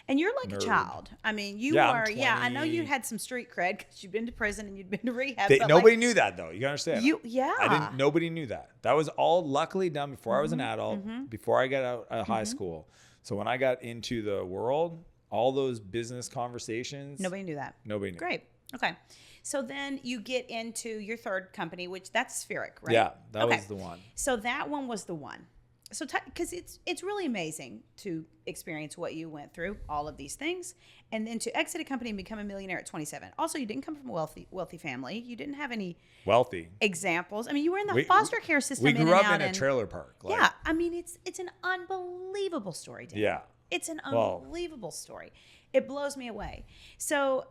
Speaker 1: And you're like
Speaker 2: Nerd.
Speaker 1: a child. I mean, you
Speaker 2: Yeah,
Speaker 1: are.
Speaker 2: I'm
Speaker 1: Yeah, I know
Speaker 2: 20.
Speaker 1: you had some street cred because you've been to prison and you'd been to rehab. But
Speaker 2: Nobody knew that though. You gotta understand. Nobody knew that. That was all luckily done before I was an adult, before I got out of high school. So when I got into the world, all those business conversations.
Speaker 1: Nobody knew that.
Speaker 2: Nobody knew.
Speaker 1: Great. Okay. So then you get into your third company, which that's Spheric, right?
Speaker 2: Yeah, that was the one.
Speaker 1: So that one was the one. So because it's really amazing to experience what you went through, all of these things, and then to exit a company and become a millionaire at 27. Also, you didn't come from a wealthy family. You didn't have any
Speaker 2: wealthy
Speaker 1: examples. I mean, you were in the foster care system.
Speaker 2: We grew up in a trailer park.
Speaker 1: Like, yeah, I mean, it's an unbelievable story, Dan.
Speaker 2: Yeah,
Speaker 1: it's an unbelievable story. It blows me away. So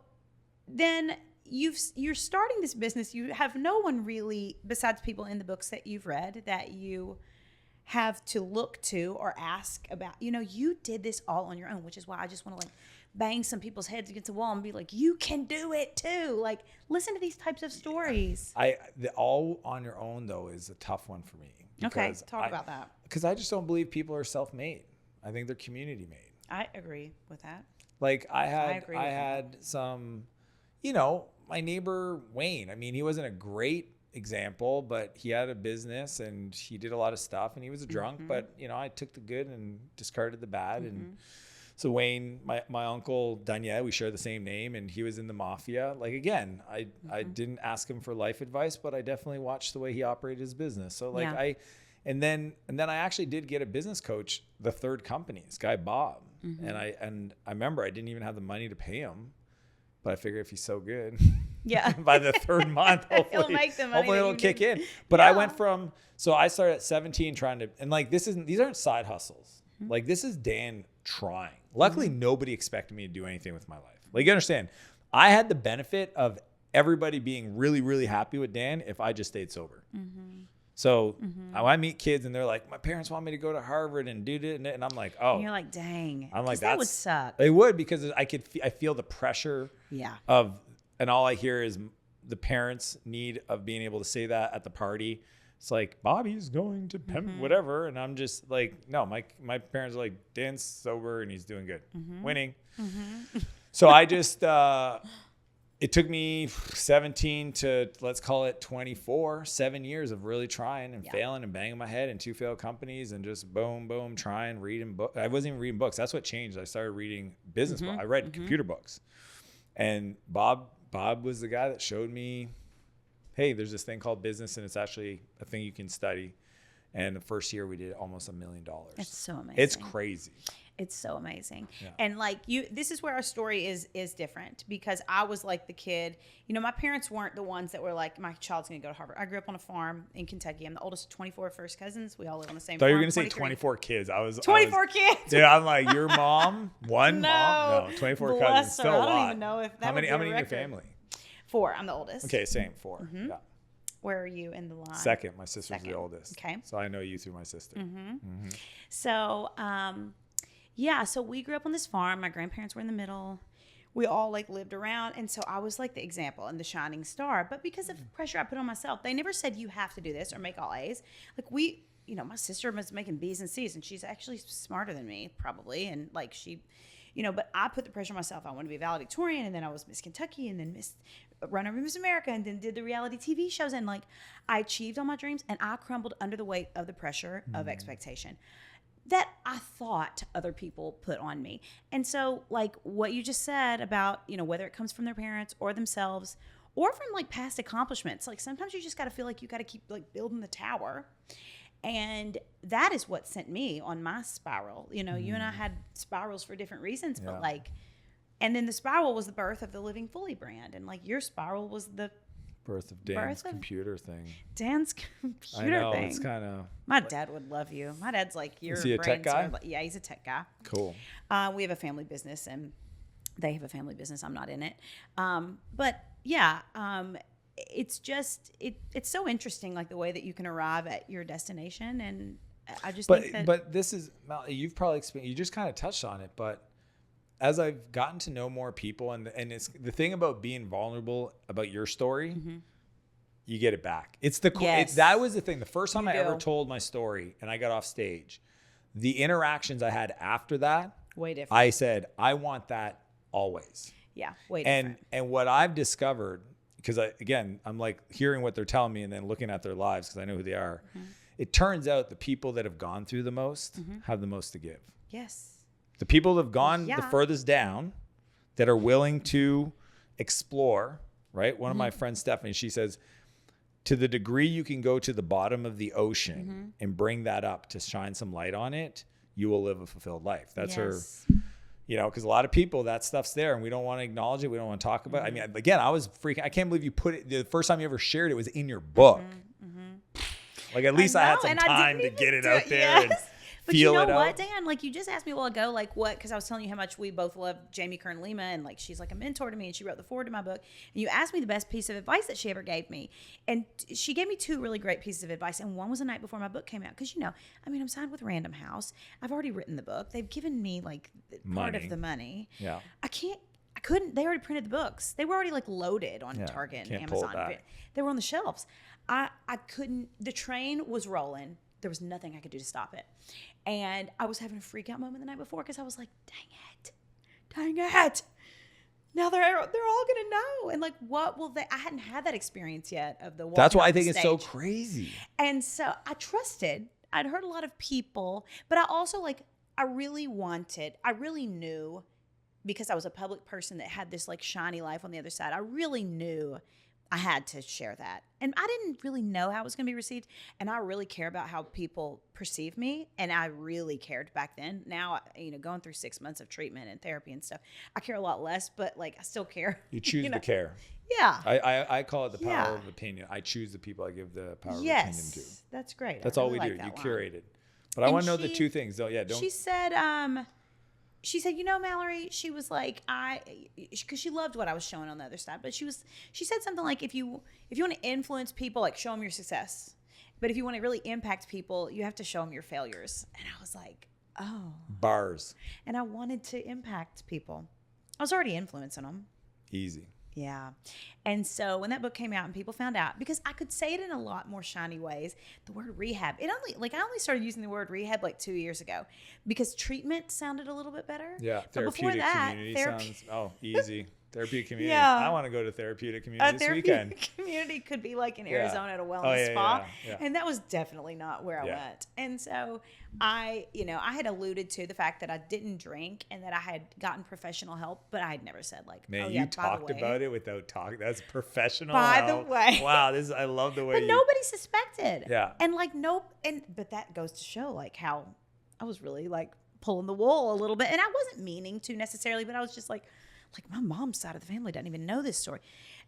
Speaker 1: then you're starting this business. You have no one really besides people in the books that you've read that you have to look to or ask about. You did this all on your own, which is why I just want to like bang some people's heads against the wall and be like, you can do it too. Like, listen to these types of stories.
Speaker 2: The all on your own though is a tough one for me.
Speaker 1: Okay, talk about that.
Speaker 2: Because I just don't believe people are self-made. I think they're community made.
Speaker 1: I agree with that.
Speaker 2: Like I had some, my neighbor Wayne. I mean, he wasn't a great example, but he had a business and he did a lot of stuff and he was a drunk, but I took the good and discarded the bad. And so Wayne, my uncle Daniel, we share the same name, and he was in the mafia. Like, again, I didn't ask him for life advice, but I definitely watched the way he operated his business. So like and then I actually did get a business coach, the third company, this guy Bob. And I remember I didn't even have the money to pay him, but I figure if he's so good, by the third month, hopefully it'll kick in. But I went so I started at 17 trying to, and like, these aren't side hustles. Like, this is Dan trying. Luckily, nobody expected me to do anything with my life. Like, you understand, I had the benefit of everybody being really, really happy with Dan if I just stayed sober. So I meet kids and they're like, my parents want me to go to Harvard and do it. And I'm like, oh.
Speaker 1: And you're like, dang.
Speaker 2: I'm like,
Speaker 1: that would suck.
Speaker 2: It would, because I feel the pressure and all I hear is the parents' need of being able to say that at the party. It's like, Bobby's going to whatever. And I'm just like, no, my parents are like, Dan's sober and he's doing good. Winning. So I just, it took me 17 to, let's call it 24, 7 years of really trying and failing and banging my head in 2 failed companies and just boom, trying, reading books. I wasn't even reading books. That's what changed. I started reading business books. I read computer books. And Bob was the guy that showed me, hey, there's this thing called business and it's actually a thing you can study. And the first year we did almost $1 million.
Speaker 1: It's so amazing.
Speaker 2: It's crazy.
Speaker 1: It's so amazing. Yeah. And like this is where our story is different, because I was like the kid, my parents weren't the ones that were like, my child's going to go to Harvard. I grew up on a farm in Kentucky. I'm the oldest of 24 first cousins. We all live on the same farm.
Speaker 2: I thought you were going to say 24 kids.
Speaker 1: 24 kids.
Speaker 2: Dude, I'm like, your mom, one
Speaker 1: no,
Speaker 2: mom? No, 24 cousins. Still a lot.
Speaker 1: I don't even know if that
Speaker 2: How
Speaker 1: would
Speaker 2: many
Speaker 1: be a
Speaker 2: in your
Speaker 1: record.
Speaker 2: family?
Speaker 1: 4. I'm the oldest.
Speaker 2: Okay, same. 4. Yeah.
Speaker 1: Where are you in the line?
Speaker 2: Second. My sister's the oldest.
Speaker 1: Okay.
Speaker 2: So I know you through my sister.
Speaker 1: So, so we grew up on this farm. My grandparents were in the middle. We all like lived around. And so I was like the example and the shining star. But because of pressure I put on myself, they never said you have to do this or make all A's. Like my sister was making B's and C's, and she's actually smarter than me probably. And like but I put the pressure on myself. I wanted to be a valedictorian, and then I was Miss Kentucky, and then run over Miss America, and then did the reality TV shows. And like, I achieved all my dreams, and I crumbled under the weight of the pressure of expectation that I thought other people put on me. And so like what you just said about, whether it comes from their parents or themselves or from like past accomplishments, like sometimes you just got to feel like you got to keep like building the tower. And that is what sent me on my spiral. You and I had spirals for different reasons, but and then the spiral was the birth of the Living Fully brand. And like your spiral was the
Speaker 2: birth of Dan's computer thing.
Speaker 1: Dan's computer thing.
Speaker 2: I know, it's kind of.
Speaker 1: My dad would love you. My dad's like, your
Speaker 2: Is he a tech guy?
Speaker 1: Yeah, he's a tech guy.
Speaker 2: Cool.
Speaker 1: We have a family business, and they have a family business. I'm not in it. But yeah, it's just, it's so interesting, like the way that you can arrive at your destination. And I just think that.
Speaker 2: But this is, you've probably experienced, you just kind of touched on it, but as I've gotten to know more people, and it's the thing about being vulnerable about your story, you get it back. It's that was the thing. The first time I ever told my story and I got off stage, the interactions I had after that,
Speaker 1: way different.
Speaker 2: I said, I want that always.
Speaker 1: Yeah, way different.
Speaker 2: And what I've discovered, because I'm like hearing what they're telling me and then looking at their lives because I know who they are. It turns out the people that have gone through the most have the most to give.
Speaker 1: Yes.
Speaker 2: The people that have gone the furthest down, that are willing to explore, right? One of my friends, Stephanie, she says, to the degree you can go to the bottom of the ocean and bring that up to shine some light on it, you will live a fulfilled life. That's her, because a lot of people, that stuff's there and we don't want to acknowledge it. We don't want to talk about it. I mean, again, I was freaking, I can't believe you put it, the first time you ever shared it was in your book. Like at least I had some time to get it out there and
Speaker 1: but
Speaker 2: feel
Speaker 1: you know
Speaker 2: it
Speaker 1: what,
Speaker 2: out.
Speaker 1: Dan? Like you just asked me a while ago, like what? Because I was telling you how much we both love Jamie Kern Lima, and like she's like a mentor to me, and she wrote the foreword to my book. And you asked me the best piece of advice that she ever gave me, and she gave me two really great pieces of advice. And one was the night before my book came out, because I'm signed with Random House. I've already written the book. They've given me like part of the money.
Speaker 2: Yeah,
Speaker 1: I couldn't. They already printed the books. They were already like loaded on Target and Amazon. They were on the shelves. I couldn't. The train was rolling. There was nothing I could do to stop it. And I was having a freak out moment the night before because I was like, dang it. Now they're all going to know. And like, what will they, I hadn't had that experience yet of the walking.
Speaker 2: That's why I think
Speaker 1: stage.
Speaker 2: it's so crazy.
Speaker 1: And so I trusted. I'd heard a lot of people, but I also I really knew, because I was a public person that had this like shiny life on the other side. I really knew I had to share that. And I didn't really know how it was going to be received. And I really care about how people perceive me. And I really cared back then. Now, going through 6 months of treatment and therapy and stuff, I care a lot less, but like I still care.
Speaker 2: You choose to care.
Speaker 1: Yeah.
Speaker 2: I call it the power of opinion. I choose the people I give the power of opinion to.
Speaker 1: That's great.
Speaker 2: That's all we do. You curate it. But I want to know the two things though. Yeah.
Speaker 1: She said, Mallory, she was like, because she loved what I was showing on the other side, but she said something like, if you want to influence people, like show them your success. But if you want to really impact people, you have to show them your failures. And I was like, oh.
Speaker 2: Bars.
Speaker 1: And I wanted to impact people. I was already influencing them.
Speaker 2: Easy.
Speaker 1: Yeah. And so when that book came out and people found out, because I could say it in a lot more shiny ways, the word rehab, I only started using the word rehab like 2 years ago because treatment sounded a little bit better.
Speaker 2: Yeah.
Speaker 1: But before that,
Speaker 2: sounds, easy. Therapeutic community.
Speaker 1: Yeah.
Speaker 2: I want to go to therapeutic community this weekend.
Speaker 1: Community could be like in Arizona at a wellness spa.
Speaker 2: Yeah.
Speaker 1: And that was definitely not where I went. And so I had alluded to the fact that I didn't drink and that I had gotten professional help, but I had never said like,
Speaker 2: man, you talked about it without talking. That's professional
Speaker 1: by
Speaker 2: help.
Speaker 1: The way.
Speaker 2: Wow. I love the way
Speaker 1: but nobody suspected.
Speaker 2: Yeah.
Speaker 1: And but that goes to show like how I was really like pulling the wool a little bit. And I wasn't meaning to necessarily, but I was just like my mom's side of the family doesn't even know this story.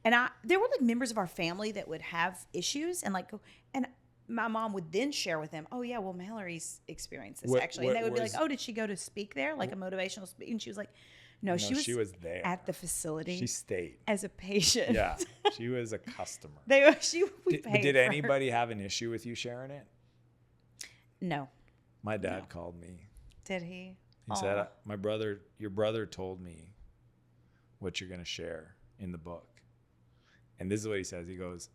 Speaker 1: And there were like members of our family that would have issues and my mom would then share with them, oh yeah, well, Mallory's experienced this actually. And they would be like, oh, did she go to speak there? Like a motivational speak? And she was like, no, she was
Speaker 2: there
Speaker 1: at the facility.
Speaker 2: She stayed
Speaker 1: as a patient.
Speaker 2: Yeah. She was a customer.
Speaker 1: Did
Speaker 2: anybody have an issue with you sharing it?
Speaker 1: No.
Speaker 2: My dad called me.
Speaker 1: Did he?
Speaker 2: He said, your brother told me what you're going to share in the book. And this is what he says. He goes,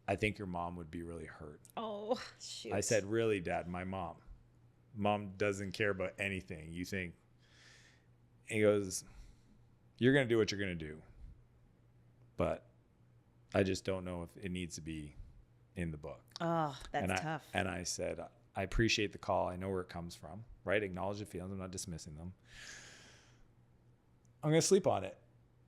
Speaker 2: I think your mom would be really hurt.
Speaker 1: Oh, shoot.
Speaker 2: I said, really, Dad? My mom doesn't care about anything. You think? He goes, you're going to do what you're going to do. But I just don't know if it needs to be in the book.
Speaker 1: Oh, that's tough.
Speaker 2: And I said, I appreciate the call. I know where it comes from, right? Acknowledge the feelings. I'm not dismissing them. I'm going to sleep on it,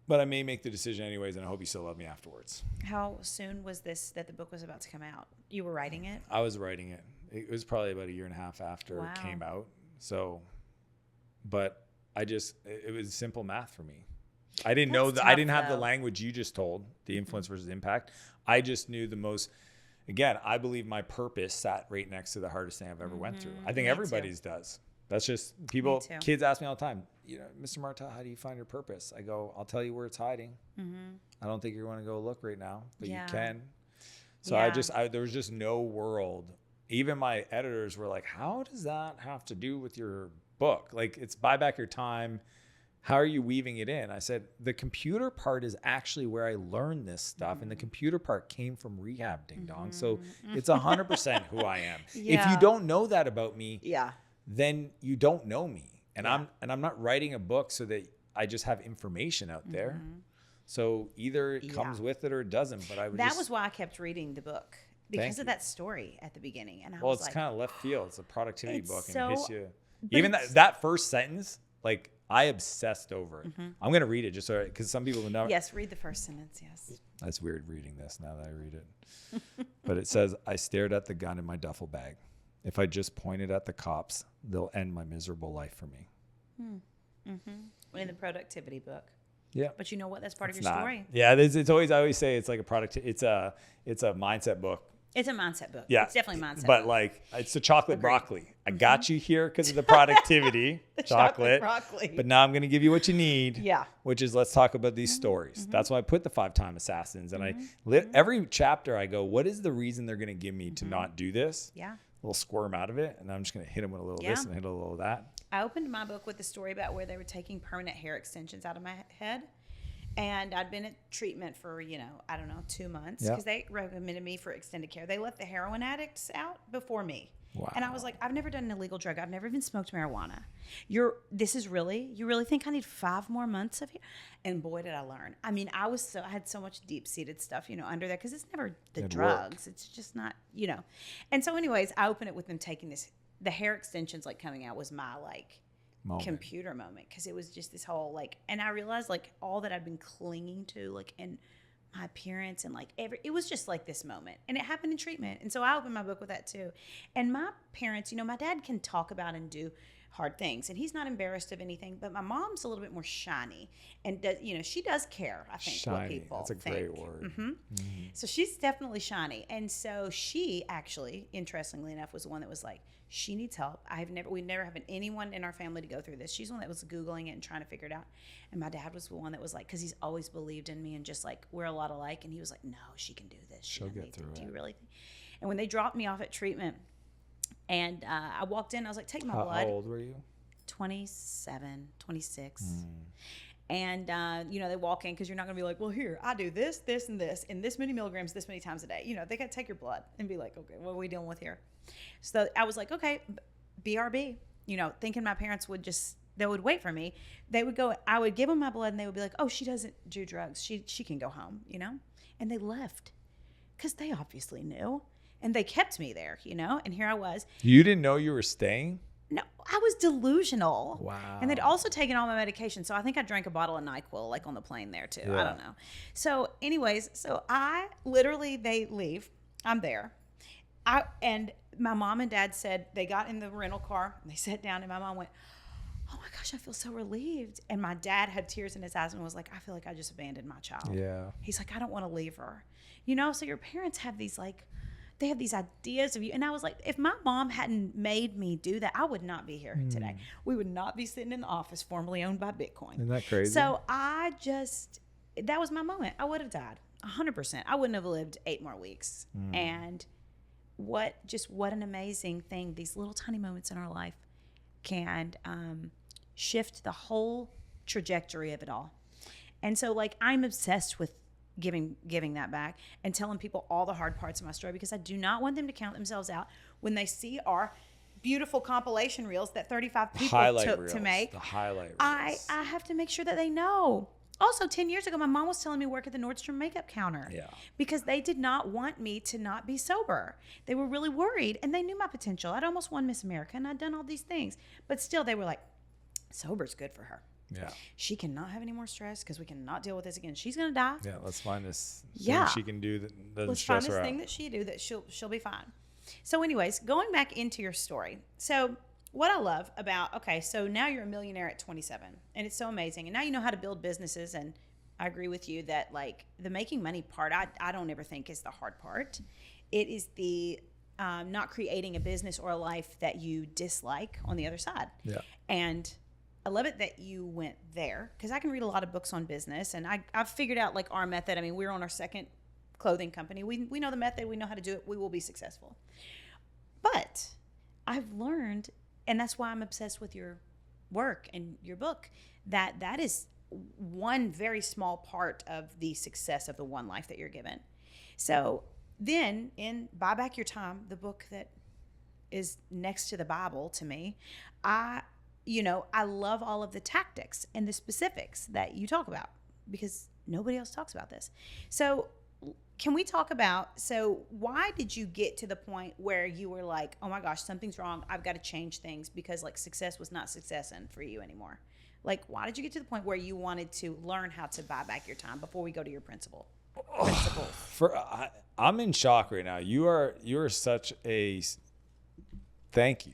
Speaker 2: but I may make the decision anyways, and I hope you still love me afterwards.
Speaker 1: How soon was this that the book was about to come out? You were writing it?
Speaker 2: I was writing it. It was probably about 1.5 years after it came out. So, but it was simple math for me. I didn't know that. I didn't have the language you just told, the influence versus impact. I just knew the most. Again, I believe my purpose sat right next to the hardest thing I've ever went through. I think everybody's does. That's just kids ask me all the time, Mr. Martell, how do you find your purpose? I go, I'll tell you where it's hiding. I don't think you're going to go look right now, but you can. So there was just no world. Even my editors were like, how does that have to do with your book? Like, it's buy back your time. How are you weaving it in? I said, the computer part is actually where I learned this stuff. And the computer part came from rehab, ding dong. So it's 100% who I am. If you don't know that about me, then you don't know me. And I'm not writing a book so that I just have information out there. So either it comes with it or it doesn't. But
Speaker 1: that was why I kept reading the book, because of that story at the beginning. And
Speaker 2: it's kind of left field. It's a productivity book, and it hits you. Even that first sentence, like, I obsessed over it. I'm going to read it just so, because some people know.
Speaker 1: Yes, read the first sentence, yes.
Speaker 2: That's weird reading this now that I read it. But it says, I stared at the gun in my duffel bag. If I just pointed at the cops, they'll end my miserable life for me.
Speaker 1: In the productivity book.
Speaker 2: Yeah.
Speaker 1: But you know what? That's part of your story.
Speaker 2: Yeah, it's always, I always say it's like it's a mindset book.
Speaker 1: It's a mindset book.
Speaker 2: Yeah.
Speaker 1: It's definitely a mindset
Speaker 2: but
Speaker 1: book.
Speaker 2: Like, it's the chocolate broccoli. I got you here because of the productivity. chocolate
Speaker 1: broccoli.
Speaker 2: But now I'm going to give you what you need.
Speaker 1: Yeah.
Speaker 2: Which is, let's talk about these stories. That's why I put the 5-time assassins. And every chapter I go, what is the reason they're going to give me to not do this?
Speaker 1: Yeah.
Speaker 2: A little squirm out of it. And I'm just going to hit them with a little this and hit a little of that.
Speaker 1: I opened my book with a story about where they were taking permanent hair extensions out of my head. And I'd been at treatment for, 2 months, because they recommended me for extended care. They let the heroin addicts out before me.
Speaker 2: Wow.
Speaker 1: And I was like, I've never done an illegal drug. I've never even smoked marijuana. You really think I need 5 more months of here? And boy, did I learn. I mean, I had so much deep-seated stuff, under there, because it's never the drugs. It's just not, And so anyways, I opened it with them taking the hair extensions, like, coming out was my, computer moment, because it was just this whole and I realized all that I'd been clinging to in my appearance and it was just this moment, and it happened in treatment. And so I opened my book with that too. And my parents, my dad can talk about and do hard things, and he's not embarrassed of anything, but my mom's a little bit more shiny, and does, she does care, I think,
Speaker 2: shiny.
Speaker 1: What people
Speaker 2: That's a
Speaker 1: think.
Speaker 2: great word.
Speaker 1: So she's definitely shiny. And so she actually, interestingly enough, was the one that was like, she needs help. We never have anyone in our family to go through this. She's the one that was Googling it and trying to figure it out. And my dad was the one that was like, because he's always believed in me and just we're a lot alike. And he was like, no, she can do this.
Speaker 2: She'll get through it.
Speaker 1: Do you really think? And when they dropped me off at treatment, and I walked in, I was like, take my blood.
Speaker 2: How old were you?
Speaker 1: 27, 26. And, they walk in, because you're not going to be like, well, here, I do this, this, and this many milligrams, this many times a day. They got to take your blood and be like, okay, what are we dealing with here? So I was like, okay, BRB, thinking my parents they would wait for me. They would go, I would give them my blood, and they would be like, oh, she doesn't do drugs. She can go home, And they left, because they obviously knew. And they kept me there, and here I was.
Speaker 2: You didn't know you were staying?
Speaker 1: No, I was delusional.
Speaker 2: Wow.
Speaker 1: And they'd also taken all my medication. So I think I drank a bottle of NyQuil, on the plane there too. Yeah. I don't know. So anyways, they leave. I'm there. And my mom and dad said, they got in the rental car and they sat down, and my mom went, oh my gosh, I feel so relieved. And my dad had tears in his eyes and was like, I feel like I just abandoned my child.
Speaker 2: Yeah.
Speaker 1: He's like, I don't want to leave her. So your parents have these they have these ideas of you. And I was like, if my mom hadn't made me do that, I would not be here today. We would not be sitting in the office formerly owned by Bitcoin.
Speaker 2: Isn't that crazy?
Speaker 1: So that was my moment. I would have died 100%. I wouldn't have lived 8 more weeks. And what an amazing thing. These little tiny moments in our life can shift the whole trajectory of it all. And so I'm obsessed with giving that back and telling people all the hard parts of my story, because I do not want them to count themselves out when they see our beautiful compilation reels that 35 people took to make.
Speaker 2: The highlight reels.
Speaker 1: I have to make sure that they know. Also, 10 years ago, my mom was telling me work at the Nordstrom makeup counter.
Speaker 2: Yeah. Because
Speaker 1: they did not want me to not be sober. They were really worried, and they knew my potential. I'd almost won Miss America, and I'd done all these things. But still, they were like, sober's good for her.
Speaker 2: Yeah.
Speaker 1: She cannot have any more stress, because we cannot deal with this again. She's going to die.
Speaker 2: Yeah, let's find this thing she can do that doesn't stress her out.
Speaker 1: Let's find this thing that she do that she'll be fine. So anyways, going back into your story. So what I love about, so now you're a millionaire at 27, and it's so amazing. And now you know how to build businesses, and I agree with you that the making money part, I don't ever think is the hard part. It is the not creating a business or a life that you dislike on the other side.
Speaker 2: Yeah.
Speaker 1: And I love it that you went there, because I can read a lot of books on business, and I've figured out like our method. I mean, we're on our second clothing company. We know the method. We know how to do it. We will be successful. But I've learned, and that's why I'm obsessed with your work and your book, that is one very small part of the success of the one life that you're given. So then in Buy Back Your Time, the book that is next to the Bible to me, I love all of the tactics and the specifics that you talk about, because nobody else talks about this. So can we talk about, why did you get to the point where you were like, oh my gosh, something's wrong, I've got to change things, because like success was not successing for you anymore? Like, why did you get to the point where you wanted to learn how to buy back your time before we go to your principles?
Speaker 2: I'm in shock right now. You are such a, thank you.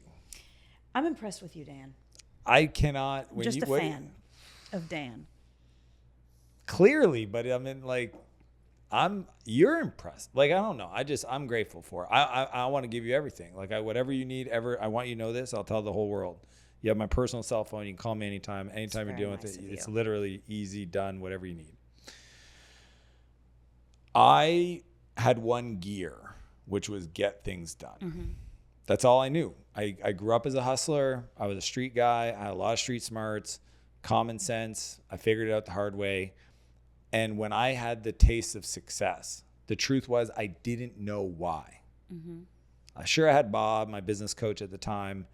Speaker 1: I'm impressed with you, Dan.
Speaker 2: I cannot.
Speaker 1: Just a fan of Dan.
Speaker 2: Clearly, but I mean, like, you're impressed. Like, I don't know. I'm grateful for it. I want to give you everything. Like, whatever you need ever, I want you to know this. I'll tell the whole world. You have my personal cell phone. You can call me anytime you're dealing with it. It's literally easy, done, whatever you need. I had one gear, which was get things done. Mm-hmm. That's all I knew. I grew up as a hustler. I was a street guy. I had a lot of street smarts, common sense. I figured it out the hard way. And when I had the taste of success, the truth was I didn't know why. Mm-hmm. Sure, I had Bob, my business coach at the time,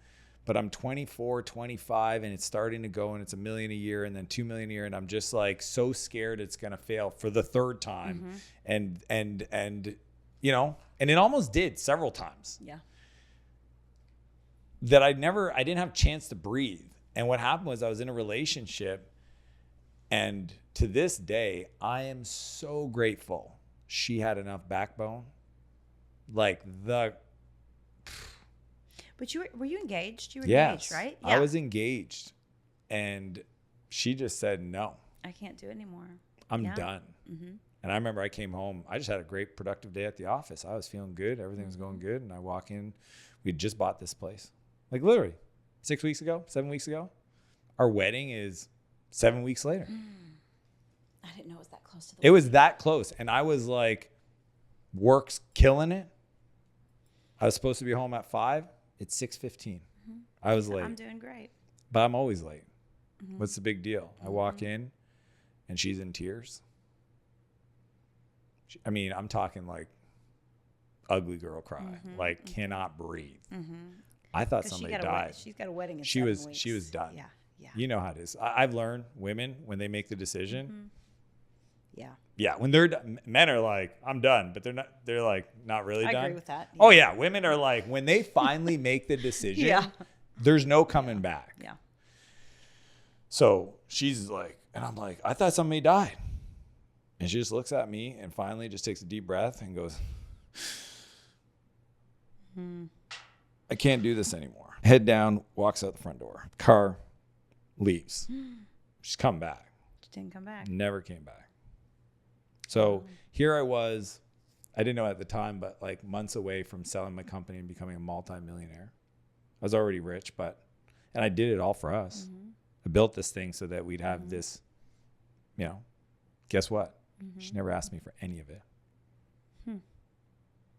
Speaker 2: but I'm 24, 25, and it's starting to go, and it's $1 million a year and then $2 million a year. And I'm just like so scared it's going to fail for the third time. Mm-hmm. And and it almost did several times.
Speaker 1: Yeah.
Speaker 2: That I didn't have a chance to breathe. And what happened was I was in a relationship, and to this day, I am so grateful she had enough backbone. But
Speaker 1: were you engaged? You were
Speaker 2: engaged,
Speaker 1: right?
Speaker 2: Yeah. I was engaged, and she just said, no.
Speaker 1: I can't do it anymore.
Speaker 2: I'm done. Mm-hmm. And I remember I came home. I just had a great productive day at the office. I was feeling good. Everything was going good. And I walk in. We just bought this place. Like literally 7 weeks ago. Our wedding is 7 weeks later.
Speaker 1: I didn't know it was that close to the
Speaker 2: wedding. It was that close. And I was like, work's killing it. I was supposed to be home at 5. It's 6:15. Mm-hmm. I was late.
Speaker 1: I'm doing great.
Speaker 2: But I'm always late. Mm-hmm. What's the big deal? I walk in and she's in tears. I'm talking like ugly girl cry. Mm-hmm. Like cannot breathe. Mm-hmm. I thought somebody died.
Speaker 1: She's got a wedding in
Speaker 2: she
Speaker 1: 7
Speaker 2: was
Speaker 1: weeks.
Speaker 2: She was done.
Speaker 1: Yeah.
Speaker 2: You know how it is. I've learned women, when they make the decision. Mm-hmm.
Speaker 1: Yeah.
Speaker 2: Yeah. When they're men are like, I'm done, but they're like not really done.
Speaker 1: I agree with that.
Speaker 2: Yeah. Oh yeah. Women are like, when they finally make the decision, there's no coming back.
Speaker 1: Yeah.
Speaker 2: So she's like, and I'm like, I thought somebody died. And she just looks at me and finally just takes a deep breath and goes, I can't do this anymore. Head down, walks out the front door. Car leaves. She's come back.
Speaker 1: She didn't come back.
Speaker 2: Never came back. So here I was, I didn't know at the time, but like months away from selling my company and becoming a multi-millionaire. I was already rich, and I did it all for us. Mm-hmm. I built this thing so that we'd have this, guess what? Mm-hmm. She never asked me for any of it.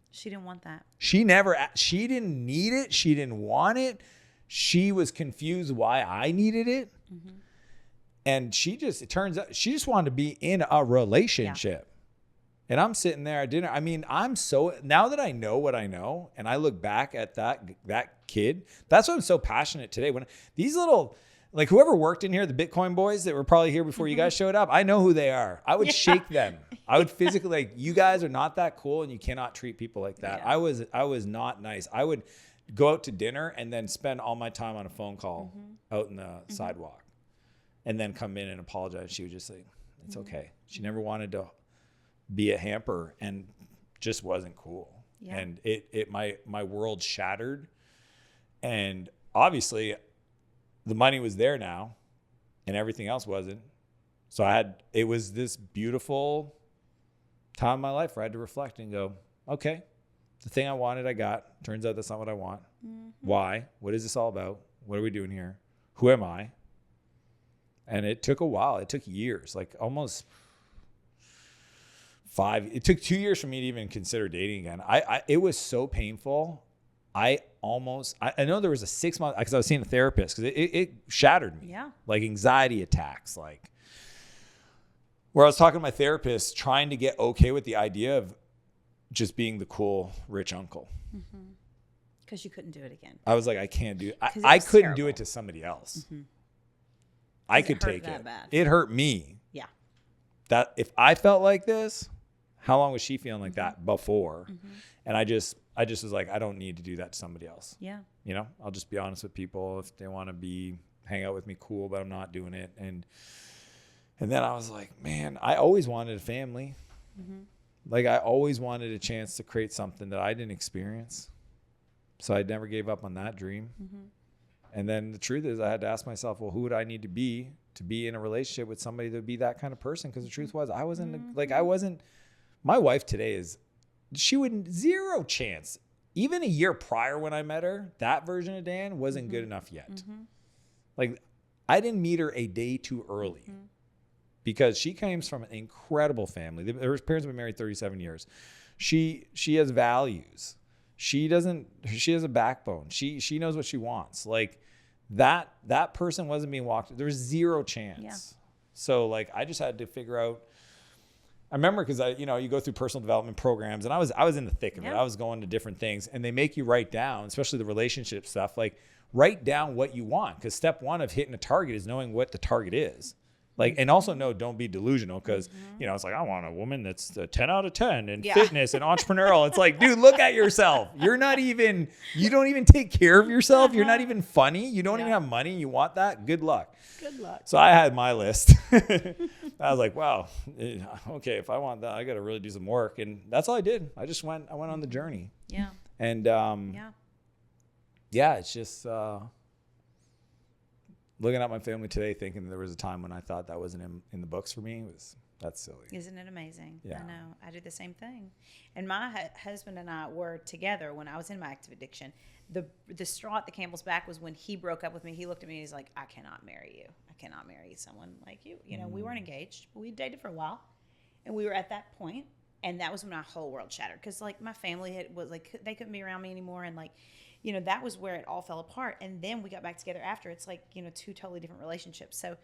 Speaker 1: She didn't want that.
Speaker 2: She didn't need it. She didn't want it. She was confused why I needed it. Mm-hmm. And it turns out she just wanted to be in a relationship. Yeah. And I'm sitting there at dinner. Now that I know what I know, and I look back at that kid, that's why I'm so passionate today. When these little, like whoever worked in here, the Bitcoin boys that were probably here before you guys showed up, I know who they are. I would shake them. I would physically, like, you guys are not that cool and you cannot treat people like that. Yeah. I was not nice. I would go out to dinner and then spend all my time on a phone call out in the sidewalk and then come in and apologize. She would just say, it's okay. She never wanted to be a hamper and just wasn't cool. Yeah. And my world shattered. And obviously the money was there now and everything else wasn't. So it was this beautiful time in my life where I had to reflect and go, okay, The thing I wanted, I got. Turns out that's not what I want. Why? What is this all about? What are we doing here? Who am I? And it took a while. It took years, like almost 5. It took 2 years for me to even consider dating again. It was so painful. I know there was a 6 month, because I was seeing a therapist, because it shattered me.
Speaker 1: Yeah.
Speaker 2: Like anxiety attacks, like where I was talking to my therapist, trying to get okay with the idea of just being the cool rich uncle.
Speaker 1: Because you couldn't do it again.
Speaker 2: I was like, I can't do it.
Speaker 1: I
Speaker 2: couldn't do it to somebody else. I could take it.
Speaker 1: Bad.
Speaker 2: It hurt me.
Speaker 1: Yeah.
Speaker 2: That if I felt like this, how long was she feeling like that before? And I just was like, I don't need to do that to somebody else.
Speaker 1: Yeah.
Speaker 2: You know, I'll just be honest with people. If they want to hang out with me, cool, but I'm not doing it. And then I was like, man, I always wanted a family. Like I always wanted a chance to create something that I didn't experience. So I never gave up on that dream. And then the truth is I had to ask myself, well, who would I need to be in a relationship with somebody that would be that kind of person? Because the truth was I wasn't, my wife today she wouldn't, zero chance. Even a year prior when I met her, that version of Dan wasn't good enough yet. Like I didn't meet her a day too early. Because she comes from an incredible family. Her parents have been married 37 years. She has values. She has a backbone. She knows what she wants. Like that person wasn't being walked. There was zero chance.
Speaker 1: Yeah.
Speaker 2: So like I just had to figure out. I remember because you go through personal development programs, and I was in the thick of it. I was going to different things, and they make you write down, especially the relationship stuff. Like write down what you want, because step 1 of hitting a target is knowing what the target is. Like, and also don't be delusional, because, it's like, I want a woman that's a 10 out of 10 in fitness and entrepreneurial. It's like, dude, look at yourself. You don't even take care of yourself. You're not even funny. You don't even have money. You want that? Good luck.
Speaker 1: Good luck.
Speaker 2: So I had my list. I was like, wow, okay, if I want that, I got to really do some work. And that's all I did. I went on the journey.
Speaker 1: Yeah.
Speaker 2: And, it's just, looking at my family today, thinking there was a time when I thought that wasn't in the books for me, that's silly.
Speaker 1: Isn't it amazing?
Speaker 2: Yeah.
Speaker 1: I know. I do the same thing. And my husband and I were together when I was in my active addiction. The straw at the camel's back was when he broke up with me. He looked at me and he's like, I cannot marry you. I cannot marry someone like you. You know, we weren't engaged, but we dated for a while. And we were at that point, and that was when my whole world shattered. Because, like, my family was like, they couldn't be around me anymore. And, like, that was where it all fell apart. And then we got back together after. It's like, 2 totally different relationships. So,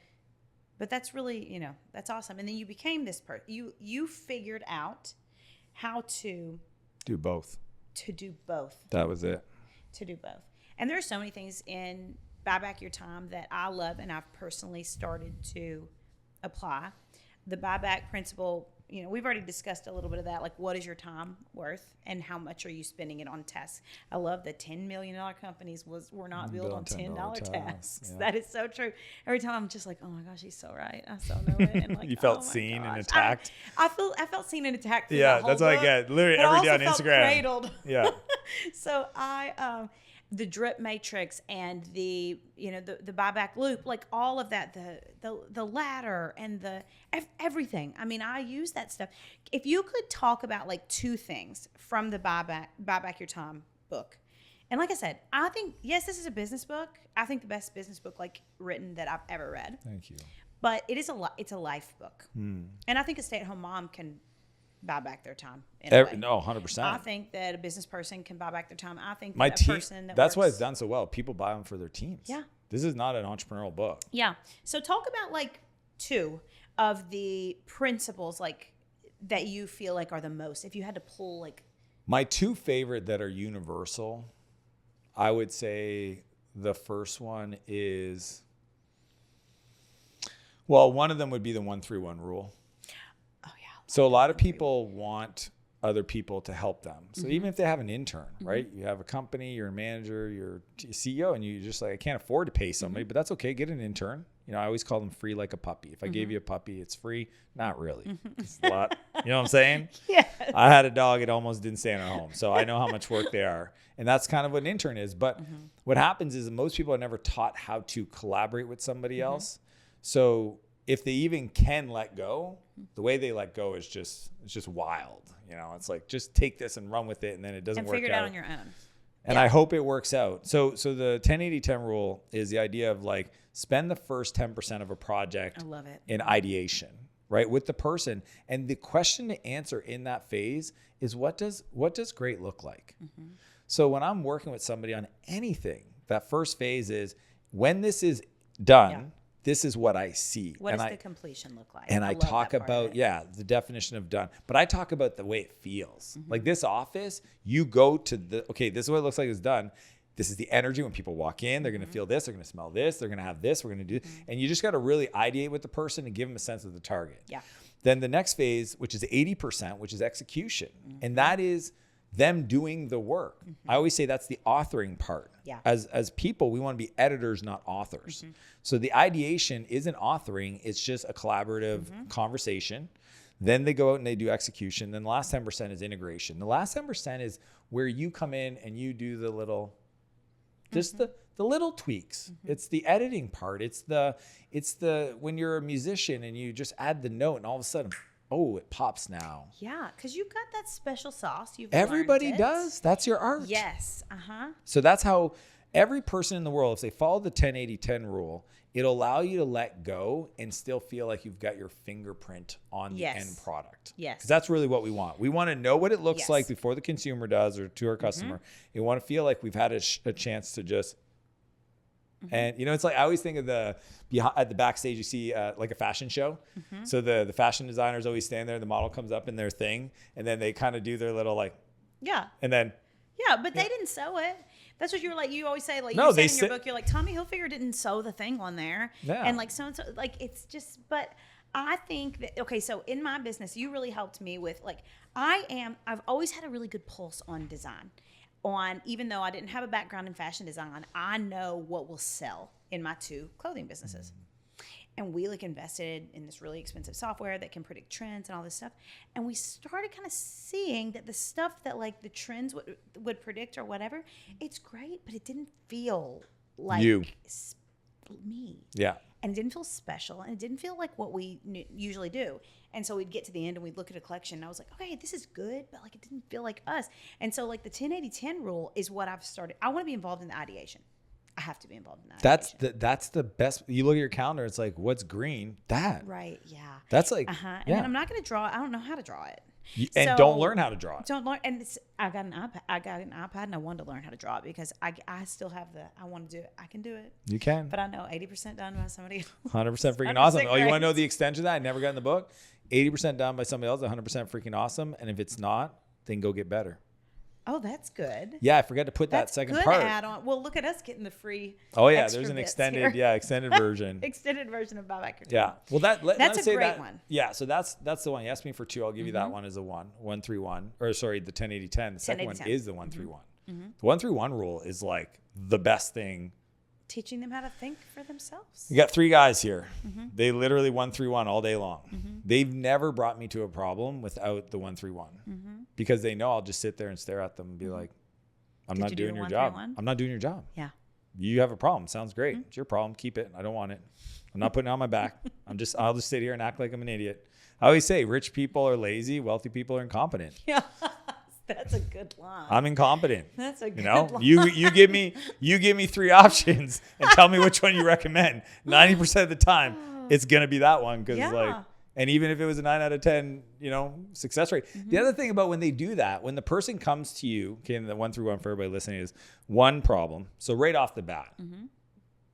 Speaker 1: but that's really, that's awesome. And then you became this person. You figured out how to
Speaker 2: do both. That was it.
Speaker 1: To do both. And there are so many things in Buy Back Your Time that I love, and I've personally started to apply. The buyback principle, we've already discussed a little bit of that, like what is your time worth and how much are you spending it on tasks. I love the $10 million companies were not built on $10 tasks. Yeah. That is so true. Every time I'm just like, oh my gosh, he's so right. I so know it. And like,
Speaker 2: you felt seen and attacked.
Speaker 1: I felt seen and attacked.
Speaker 2: Yeah, that's what I get. Literally every day on Instagram.
Speaker 1: Cradled.
Speaker 2: Yeah.
Speaker 1: So the drip matrix and the buyback loop, like all of that, the ladder and the everything. I mean, I use that stuff. If you could talk about like 2 things from the Buy Back Your Time book. And like I said, I think, yes, this is a business book. I think the best business book like written that I've ever read.
Speaker 2: Thank you.
Speaker 1: But it's a life book. And I think a stay-at-home mom can buy back their time.
Speaker 2: No, 100%.
Speaker 1: I think that a business person can buy back their time. I think
Speaker 2: my
Speaker 1: that
Speaker 2: team,
Speaker 1: a person that
Speaker 2: that's
Speaker 1: works,
Speaker 2: why it's done so well. People buy them for their teams.
Speaker 1: Yeah.
Speaker 2: This is not an entrepreneurial book.
Speaker 1: Yeah. So talk about like 2 of the principles like that you feel like are the most, if you had to pull like.
Speaker 2: My 2 favorite that are universal, I would say the first one is, well, one of them would be the 1-3-1 rule.
Speaker 1: Oh yeah.
Speaker 2: So a lot of people want other people to help them. So even if they have an intern, right? You have a company, you're a manager, you're a CEO, and you just like, I can't afford to pay somebody, but that's okay. Get an intern. I always call them free like a puppy. If I gave you a puppy, it's free. Not really. It's a lot. You know what I'm saying?
Speaker 1: Yeah.
Speaker 2: I had a dog. It almost didn't stay in our home. So I know how much work they are. And that's kind of what an intern is. But what happens is most people are never taught how to collaborate with somebody else. So if they even can let go, the way they let go is just wild. You know, it's like, just take this and run with it. And then it doesn't work out.
Speaker 1: And figure it out on your own.
Speaker 2: And I hope it works out. So the 10-80-10 rule is the idea of like, spend the first 10% of a project
Speaker 1: I love it.
Speaker 2: in ideation, right? With the person. And the question to answer in that phase is, what does great look like? So when I'm working with somebody on anything, that first phase is, when this is done, this is what I see.
Speaker 1: What does the completion look like?
Speaker 2: And I talk about, the definition of done. But I talk about the way it feels. Like this office, you go to this is what it looks like it's done. This is the energy when people walk in. They're going to feel this. They're going to smell this. They're going to have this. We're going to do And you just got to really ideate with the person and give them a sense of the target.
Speaker 1: Yeah.
Speaker 2: Then the next phase, which is 80%, which is execution. And that is them doing the work. I always say that's the authoring part.
Speaker 1: Yeah.
Speaker 2: As people, we want to be editors, not authors. So the ideation isn't authoring. It's just a collaborative conversation. Then they go out and they do execution. Then the last 10% is integration. The last 10% is where you come in and you do the little, just the little tweaks. It's the editing part. It's the when you're a musician and you just add the note and all of a sudden, oh, it pops now.
Speaker 1: Yeah, because you've got that special sauce.
Speaker 2: Everybody does. That's your art.
Speaker 1: Yes.
Speaker 2: So that's how every person in the world, if they follow the 10-80-10 rule, it'll allow you to let go and still feel like you've got your fingerprint on the end product.
Speaker 1: Yes.
Speaker 2: Because that's really what we want. We want to know what it looks like before the consumer does, or to our customer. We want to feel like we've had a chance to just... And, you know, it's like, I always think of at the backstage, you see like a fashion show. So the fashion designers always stand there, the model comes up in their thing, and then they kind of do their little like, and then.
Speaker 1: Yeah, but they didn't sew it. That's what you were like, you always say, like,
Speaker 2: No,
Speaker 1: you say in your book, you're like, Tommy Hilfiger didn't sew the thing on there.
Speaker 2: Yeah.
Speaker 1: And like, so-and-so, like, it's just, but I think that, okay, so in my business, you really helped me with, like, I've always had a really good pulse on design. Even though I didn't have a background in fashion design, I know what will sell in my 2 clothing businesses. And we like invested in this really expensive software that can predict trends and all this stuff. And we started kind of seeing that the stuff that like the trends would predict or whatever, it's great, but it didn't feel like me.
Speaker 2: Yeah.
Speaker 1: And it didn't feel special, and it didn't feel like what we usually do. And so we'd get to the end and we'd look at a collection, and I was like, okay, this is good, but like it didn't feel like us. And so like the 10-80-10 rule is what I've started. I want to be involved in the ideation. I have to be involved in the ideation. That's
Speaker 2: the best. You look at your calendar, it's like, what's green? That.
Speaker 1: Right, yeah.
Speaker 2: That's like,
Speaker 1: And then I'm not going to draw it. I don't know how to draw it.
Speaker 2: And don't learn how to draw it.
Speaker 1: Don't learn. And I got an iPad, and I wanted to learn how to draw it because I still have I want to do it. I can do it.
Speaker 2: You can.
Speaker 1: But I know 80% done by somebody else.
Speaker 2: 100% freaking awesome. Oh, you want to know the extension of that? I never got in the book. 80% done by somebody else, 100% freaking awesome. And if it's not, then go get better.
Speaker 1: Oh, that's good.
Speaker 2: Yeah, I forgot to put that second part.
Speaker 1: Good add-on. Well, look at us getting the free.
Speaker 2: Oh yeah, there's an extended version.
Speaker 1: Extended version of Buyback Your Time.
Speaker 2: Yeah. Well, that's
Speaker 1: a great one.
Speaker 2: Yeah. So that's the one. You asked me for 2. I'll give you that one as a 131. Or sorry, the 10-80-10. The second one is the 131. The 131 rule is like the best thing.
Speaker 1: Teaching them how to think for themselves.
Speaker 2: You got 3 guys here. They literally 131 all day long. They've never brought me to a problem without the 131 because they know I'll just sit there and stare at them and be like, I'm not doing your job. I'm not doing your job.
Speaker 1: Yeah.
Speaker 2: You have a problem. Sounds great. It's your problem. Keep it. I don't want it. I'm not putting it on my back. I'll just sit here and act like I'm an idiot. I always say rich people are lazy. Wealthy people are incompetent.
Speaker 1: Yeah. That's a good line.
Speaker 2: I'm incompetent.
Speaker 1: That's a good
Speaker 2: line.
Speaker 1: line.
Speaker 2: You give me 3 options and tell me which one you recommend. 90% of the time, it's gonna be that one because and even if it was a 9 out of 10, success rate. The other thing about when they do that, when the person comes to you, okay, and the 131 for everybody listening is one problem. So right off the bat,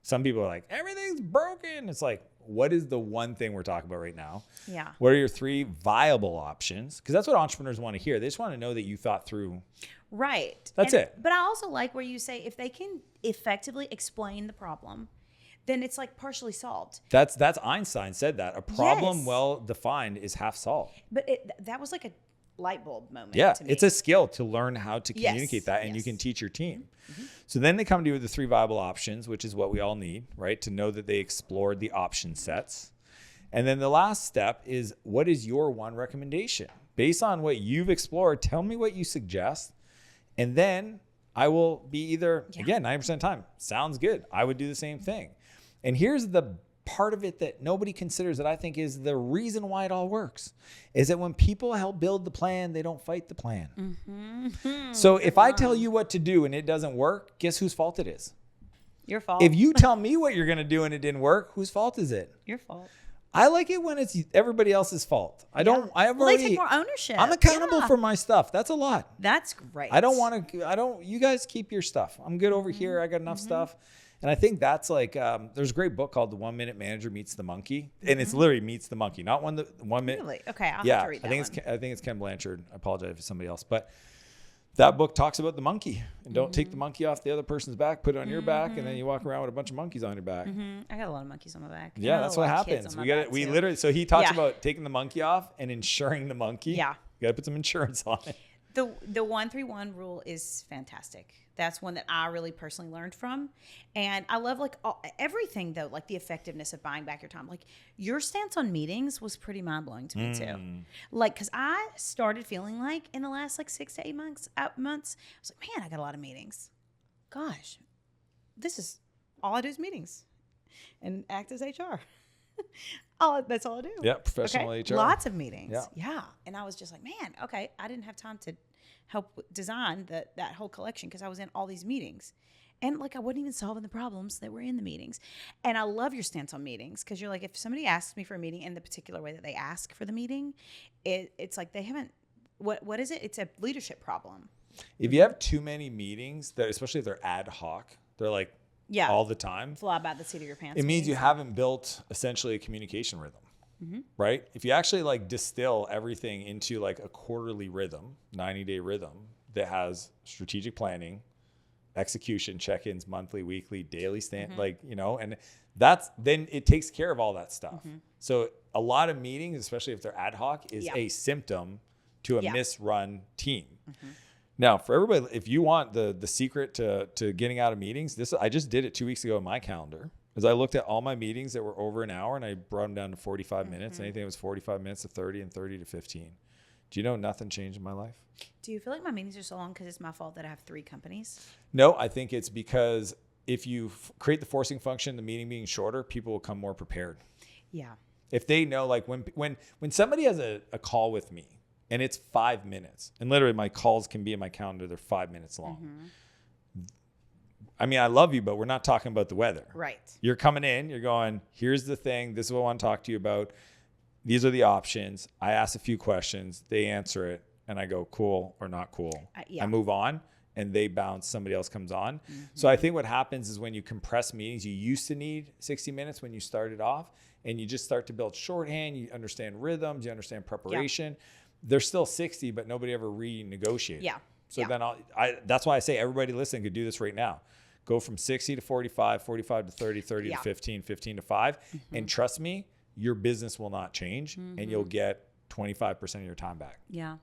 Speaker 2: some people are like, everything's broken. It's like, what is the one thing we're talking about right now?
Speaker 1: Yeah.
Speaker 2: What are your 3 viable options? Because that's what entrepreneurs want to hear. They just want to know that you thought through.
Speaker 1: Right.
Speaker 2: That's it.
Speaker 1: But I also like where you say if they can effectively explain the problem, then it's like partially solved.
Speaker 2: That's Einstein said that. A problem well defined is half solved.
Speaker 1: But that was like a light bulb moment.
Speaker 2: Yeah,
Speaker 1: to me.
Speaker 2: it's a skill to learn how to communicate that, and you can teach your team. So then they come to you with the 3 viable options, which is what we all need, right? To know that they explored the option sets. And then the last step is, what is your one recommendation? Based on what you've explored, tell me what you suggest. And then I will be either, again, 90% of the time, sounds good. I would do the same thing. And here's the part of it that nobody considers that I think is the reason why it all works is that when people help build the plan, they don't fight the plan.
Speaker 1: Mm-hmm.
Speaker 2: So if I tell you what to do and it doesn't work, guess whose fault it is?
Speaker 1: Your fault.
Speaker 2: If you tell me what you're going to do and it didn't work, whose fault is it?
Speaker 1: Your fault.
Speaker 2: I like it when it's everybody else's fault. I don't, I have
Speaker 1: Well,
Speaker 2: already,
Speaker 1: they take more ownership.
Speaker 2: I'm accountable for my stuff. That's a lot.
Speaker 1: That's great.
Speaker 2: You guys keep your stuff. I'm good over here. I got enough stuff. And I think that's like, there's a great book called The 1 Minute Manager Meets the Monkey. And it's literally meets the monkey, not 1 minute.
Speaker 1: Really? Okay. I'll have to read that
Speaker 2: I think it's Ken Blanchard. I apologize if it's somebody else, but that book talks about the monkey and don't take the monkey off the other person's back, put it on your back. And then you walk around with a bunch of monkeys on your back.
Speaker 1: I got a lot of monkeys on my back.
Speaker 2: Yeah, that's what happens. We literally, so he talks about taking the monkey off and insuring the monkey.
Speaker 1: Yeah.
Speaker 2: You got to put some insurance on it.
Speaker 1: The 1-3-1 rule is fantastic. That's one that I really personally learned from. And I love everything though, like the effectiveness of buying back your time. Like your stance on meetings was pretty mind blowing to me too. Like, cause I started feeling like in the last 6 to 8 months, I was like, man, I got a lot of meetings. Gosh, this is all I do is meetings and act as HR. That's all I do.
Speaker 2: Yeah, professional HR.
Speaker 1: Lots of meetings.
Speaker 2: Yeah.
Speaker 1: And I was just like, man, okay, I didn't have time to help design that whole collection because I was in all these meetings. And I wasn't even solving the problems that were in the meetings. And I love your stance on meetings because you're like, if somebody asks me for a meeting in the particular way that they ask for the meeting, it's like they haven't, what is it? It's a leadership problem.
Speaker 2: If you have too many meetings, especially if they're ad hoc, they're like all the time.
Speaker 1: Fly by the seat of your pants.
Speaker 2: It means you haven't built essentially a communication rhythm. Right? If you actually distill everything into a quarterly rhythm, 90-day rhythm that has strategic planning, execution, check-ins, monthly, weekly, daily and then it takes care of all that stuff. So a lot of meetings, especially if they're ad hoc, is a symptom to a misrun team. Now, for everybody, if you want the secret to getting out of meetings, I just did it 2 weeks ago in my calendar. As I looked at all my meetings that were over an hour and I brought them down to 45 minutes. Anything that was 45 minutes to 30 and 30 to 15. Do you know nothing changed in my life?
Speaker 1: Do you feel like my meetings are so long because it's my fault that I have 3 companies?
Speaker 2: No, I think it's because if you create the forcing function, the meeting being shorter, people will come more prepared. Yeah. If they know, when somebody has a call with me and it's 5 minutes, and literally my calls can be in my calendar, they're 5 minutes long. I mean, I love you, but we're not talking about the weather. Right. You're coming in, you're going, here's the thing. This is what I want to talk to you about. These are the options. I ask a few questions. They answer it. And I go, cool or not cool. I move on and they bounce. Somebody else comes on. So I think what happens is when you compress meetings, you used to need 60 minutes when you started off and you just start to build shorthand. You understand rhythms. You understand preparation. They're still 60, but nobody ever renegotiated. Yeah. So then that's why I say everybody listening could do this right now. Go from 60 to 45, 45 to 30, 30 to 15, 15 to 5. And trust me, your business will not change and you'll get 25% of your time back.
Speaker 1: Yeah.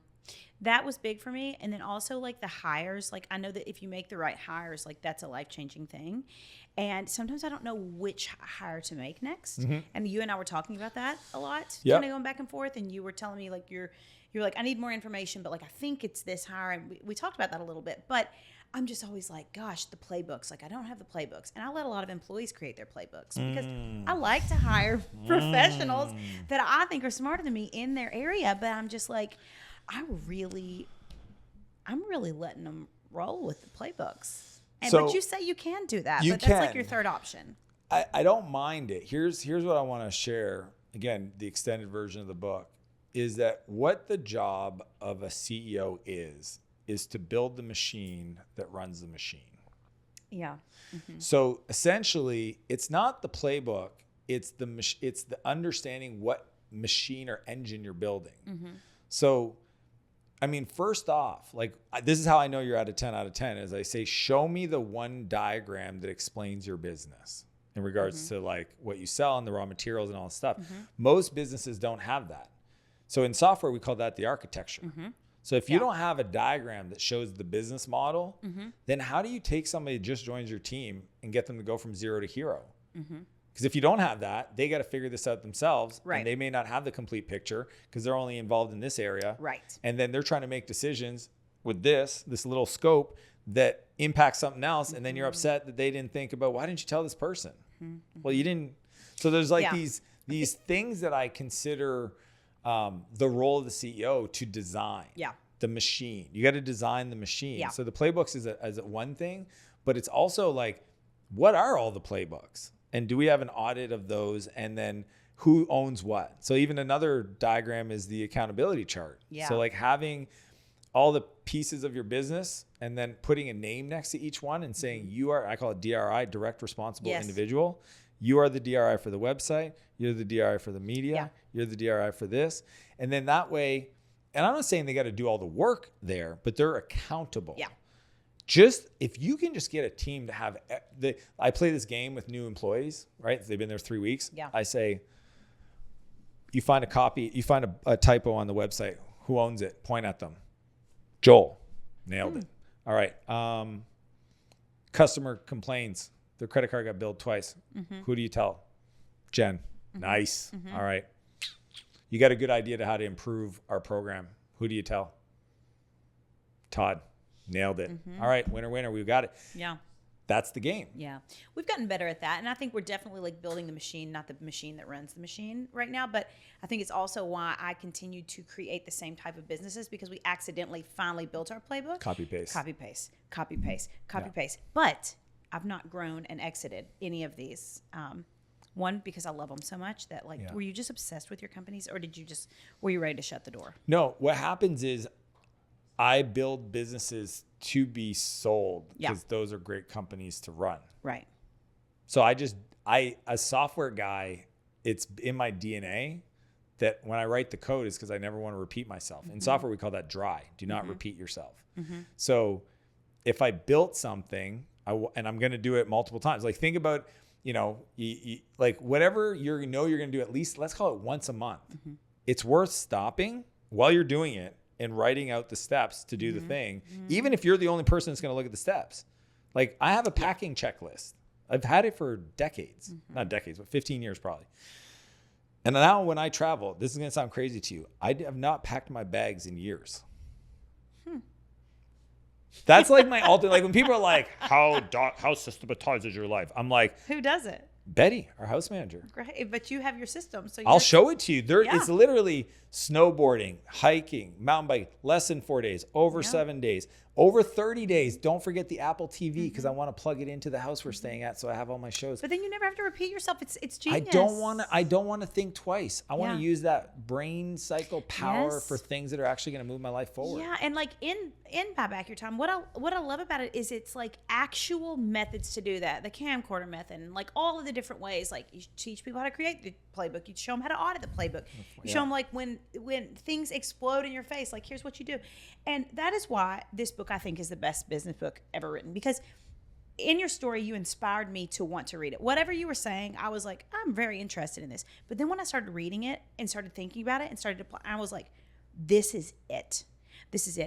Speaker 1: That was big for me. And then also the hires, I know that if you make the right hires, that's a life-changing thing. And sometimes I don't know which hire to make next. And you and I were talking about that a lot, kind of going back and forth. And you were telling me you're like, I need more information, but I think it's this hire. And we talked about that a little bit, but I'm just always gosh, the playbooks. I don't have the playbooks. And I let a lot of employees create their playbooks because I like to hire professionals that I think are smarter than me in their area. But I'm just I'm really letting them roll with the playbooks. But you say you can do that. But that's your third option.
Speaker 2: I don't mind it. Here's what I want to share. Again, the extended version of the book is that what the job of a CEO is to build the machine that runs the machine. Yeah. So essentially, it's not the playbook. It's the understanding what machine or engine you're building. So, I mean, first off, this is how I know you're at a 10 out of 10 is I say, show me the one diagram that explains your business in regards to what you sell and the raw materials and all this stuff. Most businesses don't have that. So in software, we call that the architecture. So if you don't have a diagram that shows the business model, then how do you take somebody who just joins your team and get them to go from 0 to hero? Because if you don't have that, they got to figure this out themselves. Right. And they may not have the complete picture because they're only involved in this area. Right. And then they're trying to make decisions with this little scope that impacts something else. And then you're upset that they didn't think about, why didn't you tell this person? Well, you didn't. So there's like these things that I consider the role of the CEO to design the machine. You got to design the machine. Yeah. So the playbooks is one thing, but it's also like, what are all the playbooks? And do we have an audit of those? And then who owns what? So even another diagram is the accountability chart. Yeah. So like having all the pieces of your business and then putting a name next to each one and saying you are, I call it DRI, direct responsible individual. You are the DRI for the website. You're the DRI for the media. Yeah. You're the DRI for this. And then that way, and I'm not saying they got to do all the work there, but they're accountable. Yeah. Just if you can just get a team to have I play this game with new employees, right? They've been there 3 weeks. Yeah. I say, you find a copy, you find a typo on the website. Who owns it? Point at them. Joel. Nailed it. All right. Customer complains. Their credit card got billed twice. Mm-hmm. Who do you tell? Jen. Mm-hmm. Nice. Mm-hmm. All right. You got a good idea to how to improve our program. Who do you tell? Todd. Nailed it. Mm-hmm. All right. Winner. We've got it. Yeah. That's the game.
Speaker 1: Yeah. We've gotten better at that. And I think we're definitely like building the machine, not the machine that runs the machine right now. But I think it's also why I continue to create the same type of businesses, because we accidentally finally built our playbook. Copy paste. But I've not grown and exited any of these. One, because I love them so much that were you just obsessed with your companies, or were you ready to shut the door?
Speaker 2: No, what happens is I build businesses to be sold because those are great companies to run. Right. So as software guy, it's in my DNA that when I write the code is because I never want to repeat myself. Mm-hmm. In software, we call that dry. Do not repeat yourself. Mm-hmm. So if I built something, and I'm going to do it multiple times, like think about, like whatever you're going to do, at least let's call it once a month. Mm-hmm. It's worth stopping while you're doing it and writing out the steps to do the thing, even if you're the only person that's going to look at the steps. Like I have a packing checklist. I've had it for decades, not decades, but 15 years probably. And now when I travel, this is going to sound crazy to you, I have not packed my bags in years. That's like my ultimate, like when people are like, how systematized is your life? I'm like,
Speaker 1: who does it?
Speaker 2: Betty, our house manager.
Speaker 1: Great, but you have your system. So
Speaker 2: I'll show it to you. It's literally snowboarding, hiking, mountain bike, less than 4 days, over 7 days, over 30 days. Don't forget the Apple TV because I want to plug it into the house we're staying at, so I have all my shows.
Speaker 1: But then you never have to repeat yourself. It's genius.
Speaker 2: I don't want to think twice. I want to use that brain cycle power for things that are actually going to move my life forward.
Speaker 1: Yeah, and like in Buy Back Your Time, what I love about it is it's like actual methods to do that. The camcorder method and like all of the different ways. Like you teach people how to create the playbook. You show them how to audit the playbook. You show them like when things explode in your face, like here's what you do. And that is why this book I think is the best business book ever written, because in your story you inspired me to want to read it. Whatever you were saying, I was like, I'm very interested in this. But then when I started reading it and started thinking about it and started to apply, I was like, this is it.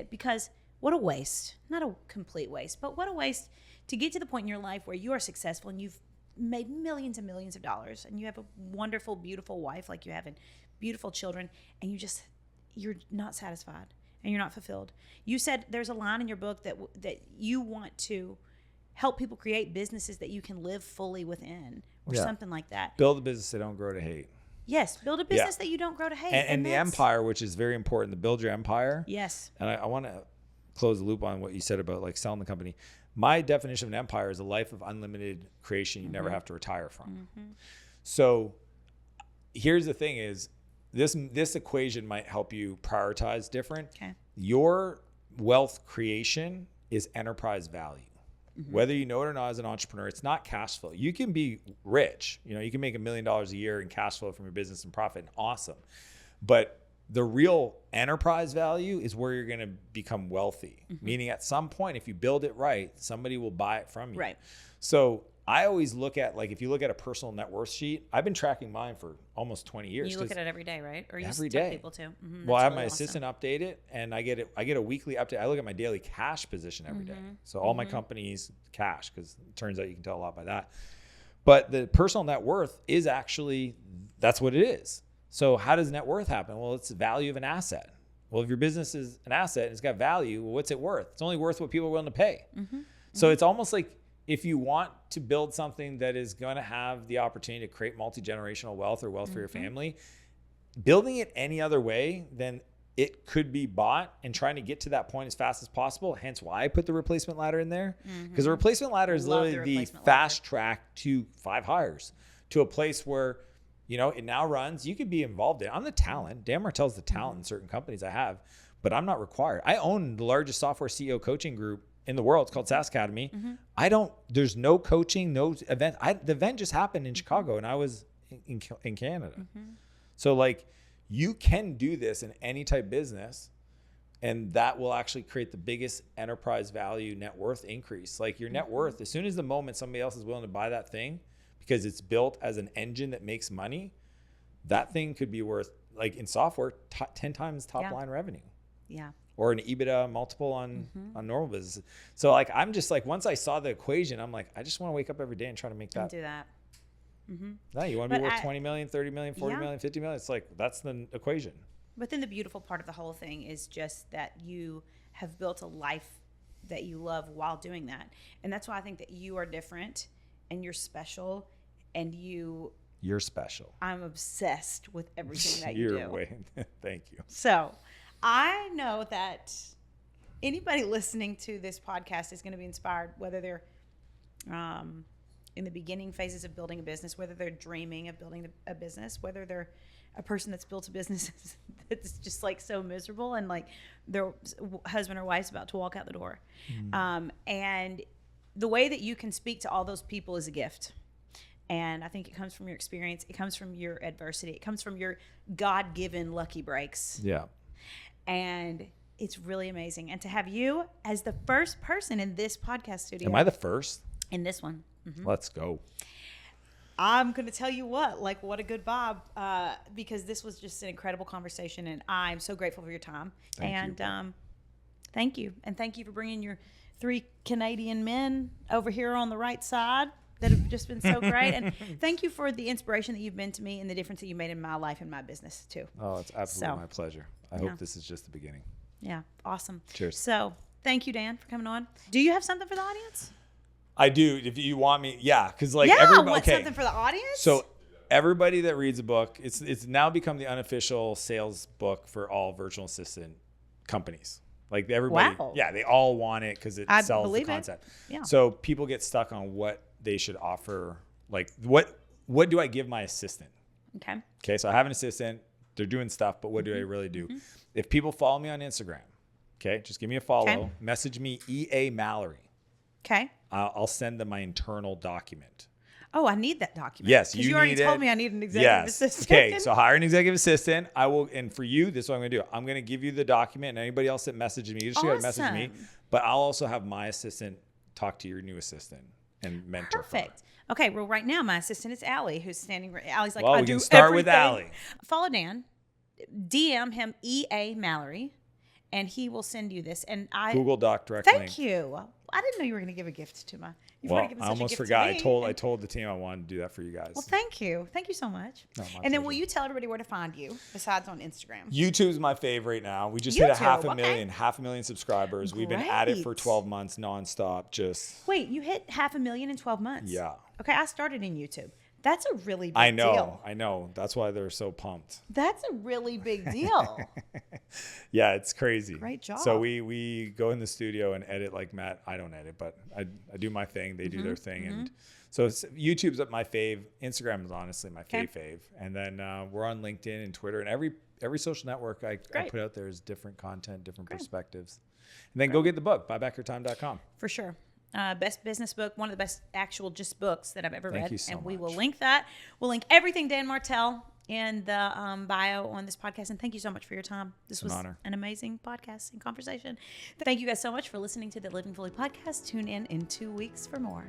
Speaker 1: Because what a waste. Not a complete waste, but what a waste to get to the point in your life where you are successful and you've made millions and millions of dollars and you have a wonderful, beautiful wife like you have and beautiful children, and you're not satisfied and you're not fulfilled. You said there's a line in your book that you want to help people create businesses that you can live fully within, or something like that.
Speaker 2: Build a business that don't grow to hate.
Speaker 1: Yes, build a business that you don't grow to hate.
Speaker 2: And the empire, which is very important, to build your empire.
Speaker 1: Yes.
Speaker 2: And I want to close the loop on what you said about like selling the company. My definition of an empire is a life of unlimited creation you never have to retire from. Mm-hmm. So here's the thing is, this equation might help you prioritize different. Okay. Your wealth creation is enterprise value. Mm-hmm. Whether you know it or not as an entrepreneur, it's not cash flow. You can be rich. You can make $1 million a year in cash flow from your business and profit. And awesome. But the real enterprise value is where you're going to become wealthy. Mm-hmm. Meaning at some point, if you build it right, somebody will buy it from you. Right. So I always look at, like, if you look at a personal net worth sheet, I've been tracking mine for almost 20 years.
Speaker 1: You look at it every day, right? Or you
Speaker 2: every
Speaker 1: tell
Speaker 2: day.
Speaker 1: People too. Mm-hmm.
Speaker 2: Well, I have my assistant update it, and I get a weekly update. I look at my daily cash position every day. So all my companies cash, because it turns out you can tell a lot by that. But the personal net worth is actually, that's what it is. So how does net worth happen? Well, it's the value of an asset. Well, if your business is an asset and it's got value, well, what's it worth? It's only worth what people are willing to pay. Mm-hmm. So it's almost like if you want to build something that is going to have the opportunity to create multi-generational wealth or wealth for your family, building it any other way than it could be bought and trying to get to that point as fast as possible. Hence why I put the replacement ladder in there, because the replacement ladder is literally the fast track to 5 hires, to a place where, you know, it now runs. You could be involved in. I'm the talent. Dan Martell's the talent in certain companies I have, but I'm not required. I own the largest software CEO coaching group in the world. It's called SaaS Academy. There's no coaching, no event. The event just happened in Chicago and I was in Canada. So like, you can do this in any type business, and that will actually create the biggest enterprise value net worth increase. Like your net worth, as soon as the moment somebody else is willing to buy that thing because it's built as an engine that makes money, that thing could be worth, like in software, 10 times top line revenue. Yeah. Or an EBITDA multiple on normal business. So like, I'm just like, once I saw the equation, I'm like, I just want to wake up every day and try to make that.
Speaker 1: And do that.
Speaker 2: No, you want to be worth 20 million, 30 million, 40 million, 50 million. It's like, that's the equation.
Speaker 1: But then the beautiful part of the whole thing is just that you have built a life that you love while doing that. And that's why I think that you are different and you're special and you're special. I'm obsessed with everything that you do.
Speaker 2: Thank you.
Speaker 1: So I know that anybody listening to this podcast is going to be inspired, whether they're in the beginning phases of building a business, whether they're dreaming of building a business, whether they're a person that's built a business that's just like so miserable and like their husband or wife's about to walk out the door. And the way that you can speak to all those people is a gift. And I think it comes from your experience. It comes from your adversity. It comes from your God-given lucky breaks. Yeah. And it's really amazing. And to have you as the first person in this podcast studio.
Speaker 2: Am I the first?
Speaker 1: In this one.
Speaker 2: Let's go.
Speaker 1: I'm going to tell you what a good vibe, because this was just an incredible conversation, and I'm so grateful for your time. Thank you. And thank you for bringing your 3 Canadian men over here on the right side that have just been so great. And thank you for the inspiration that you've been to me and the difference that you made in my life and my business too.
Speaker 2: Oh, it's absolutely my pleasure. I hope this is just the beginning.
Speaker 1: Yeah. Awesome.
Speaker 2: Cheers.
Speaker 1: So thank you, Dan, for coming on. Do you have something for the audience?
Speaker 2: I do. If you want me, because like
Speaker 1: something for the audience.
Speaker 2: So everybody that reads a book, it's now become the unofficial sales book for all virtual assistant companies. Like everybody, they all want it because it sells the concept. Yeah. So people get stuck on what they should offer. Like what do I give my assistant? Okay. So I have an assistant. They're doing stuff, but what do I really do? If people follow me on Instagram, okay, just give me a follow. Message me EA Mallory.
Speaker 1: Okay.
Speaker 2: I'll send them my internal document.
Speaker 1: Oh, I need that document.
Speaker 2: Yes,
Speaker 1: you already told me I need an executive assistant.
Speaker 2: Okay, so hire an executive assistant. I will, and for you, this is what I'm going to do. I'm going to give you the document, and anybody else that messages me, you just got to message me. But I'll also have my assistant talk to your new assistant and mentor.
Speaker 1: Perfect. Okay, well, right now my assistant is Allie, who's standing. Allie's like,
Speaker 2: we can start with Allie.
Speaker 1: Follow Dan, DM him EA Mallory, and he will send you this. And
Speaker 2: Google Doc direct link.
Speaker 1: Thank you. I didn't know you were going to give a gift to my.
Speaker 2: I almost forgot. I told the team I wanted to do that for you guys.
Speaker 1: Well, thank you. Thank you so much. And then will you tell everybody where to find you besides on Instagram?
Speaker 2: YouTube's my favorite now. We just hit a half a million subscribers. We've been at it for 12 months nonstop. Wait,
Speaker 1: you hit 500,000 in 12 months?
Speaker 2: Yeah.
Speaker 1: Okay, I started in YouTube. That's a really big deal.
Speaker 2: I know. That's why they're so pumped.
Speaker 1: That's a really big deal.
Speaker 2: Yeah, it's crazy.
Speaker 1: Great job.
Speaker 2: So we go in the studio and edit like Matt. I don't edit, but I do my thing. They do their thing. And so YouTube's my fave. Instagram is honestly my fave. And then we're on LinkedIn and Twitter. And every social network I put out there is different content, different perspectives. And then go get the book, buybackyourtime.com.
Speaker 1: For sure. Best business book, one of the best actual just books that I've ever read.
Speaker 2: Thank you so much.
Speaker 1: We will link that. We'll link everything Dan Martell in the bio on this podcast. And thank you so much for your time. This was an amazing podcast and conversation. Thank you guys so much for listening to the Living Fully podcast. Tune in 2 weeks for more.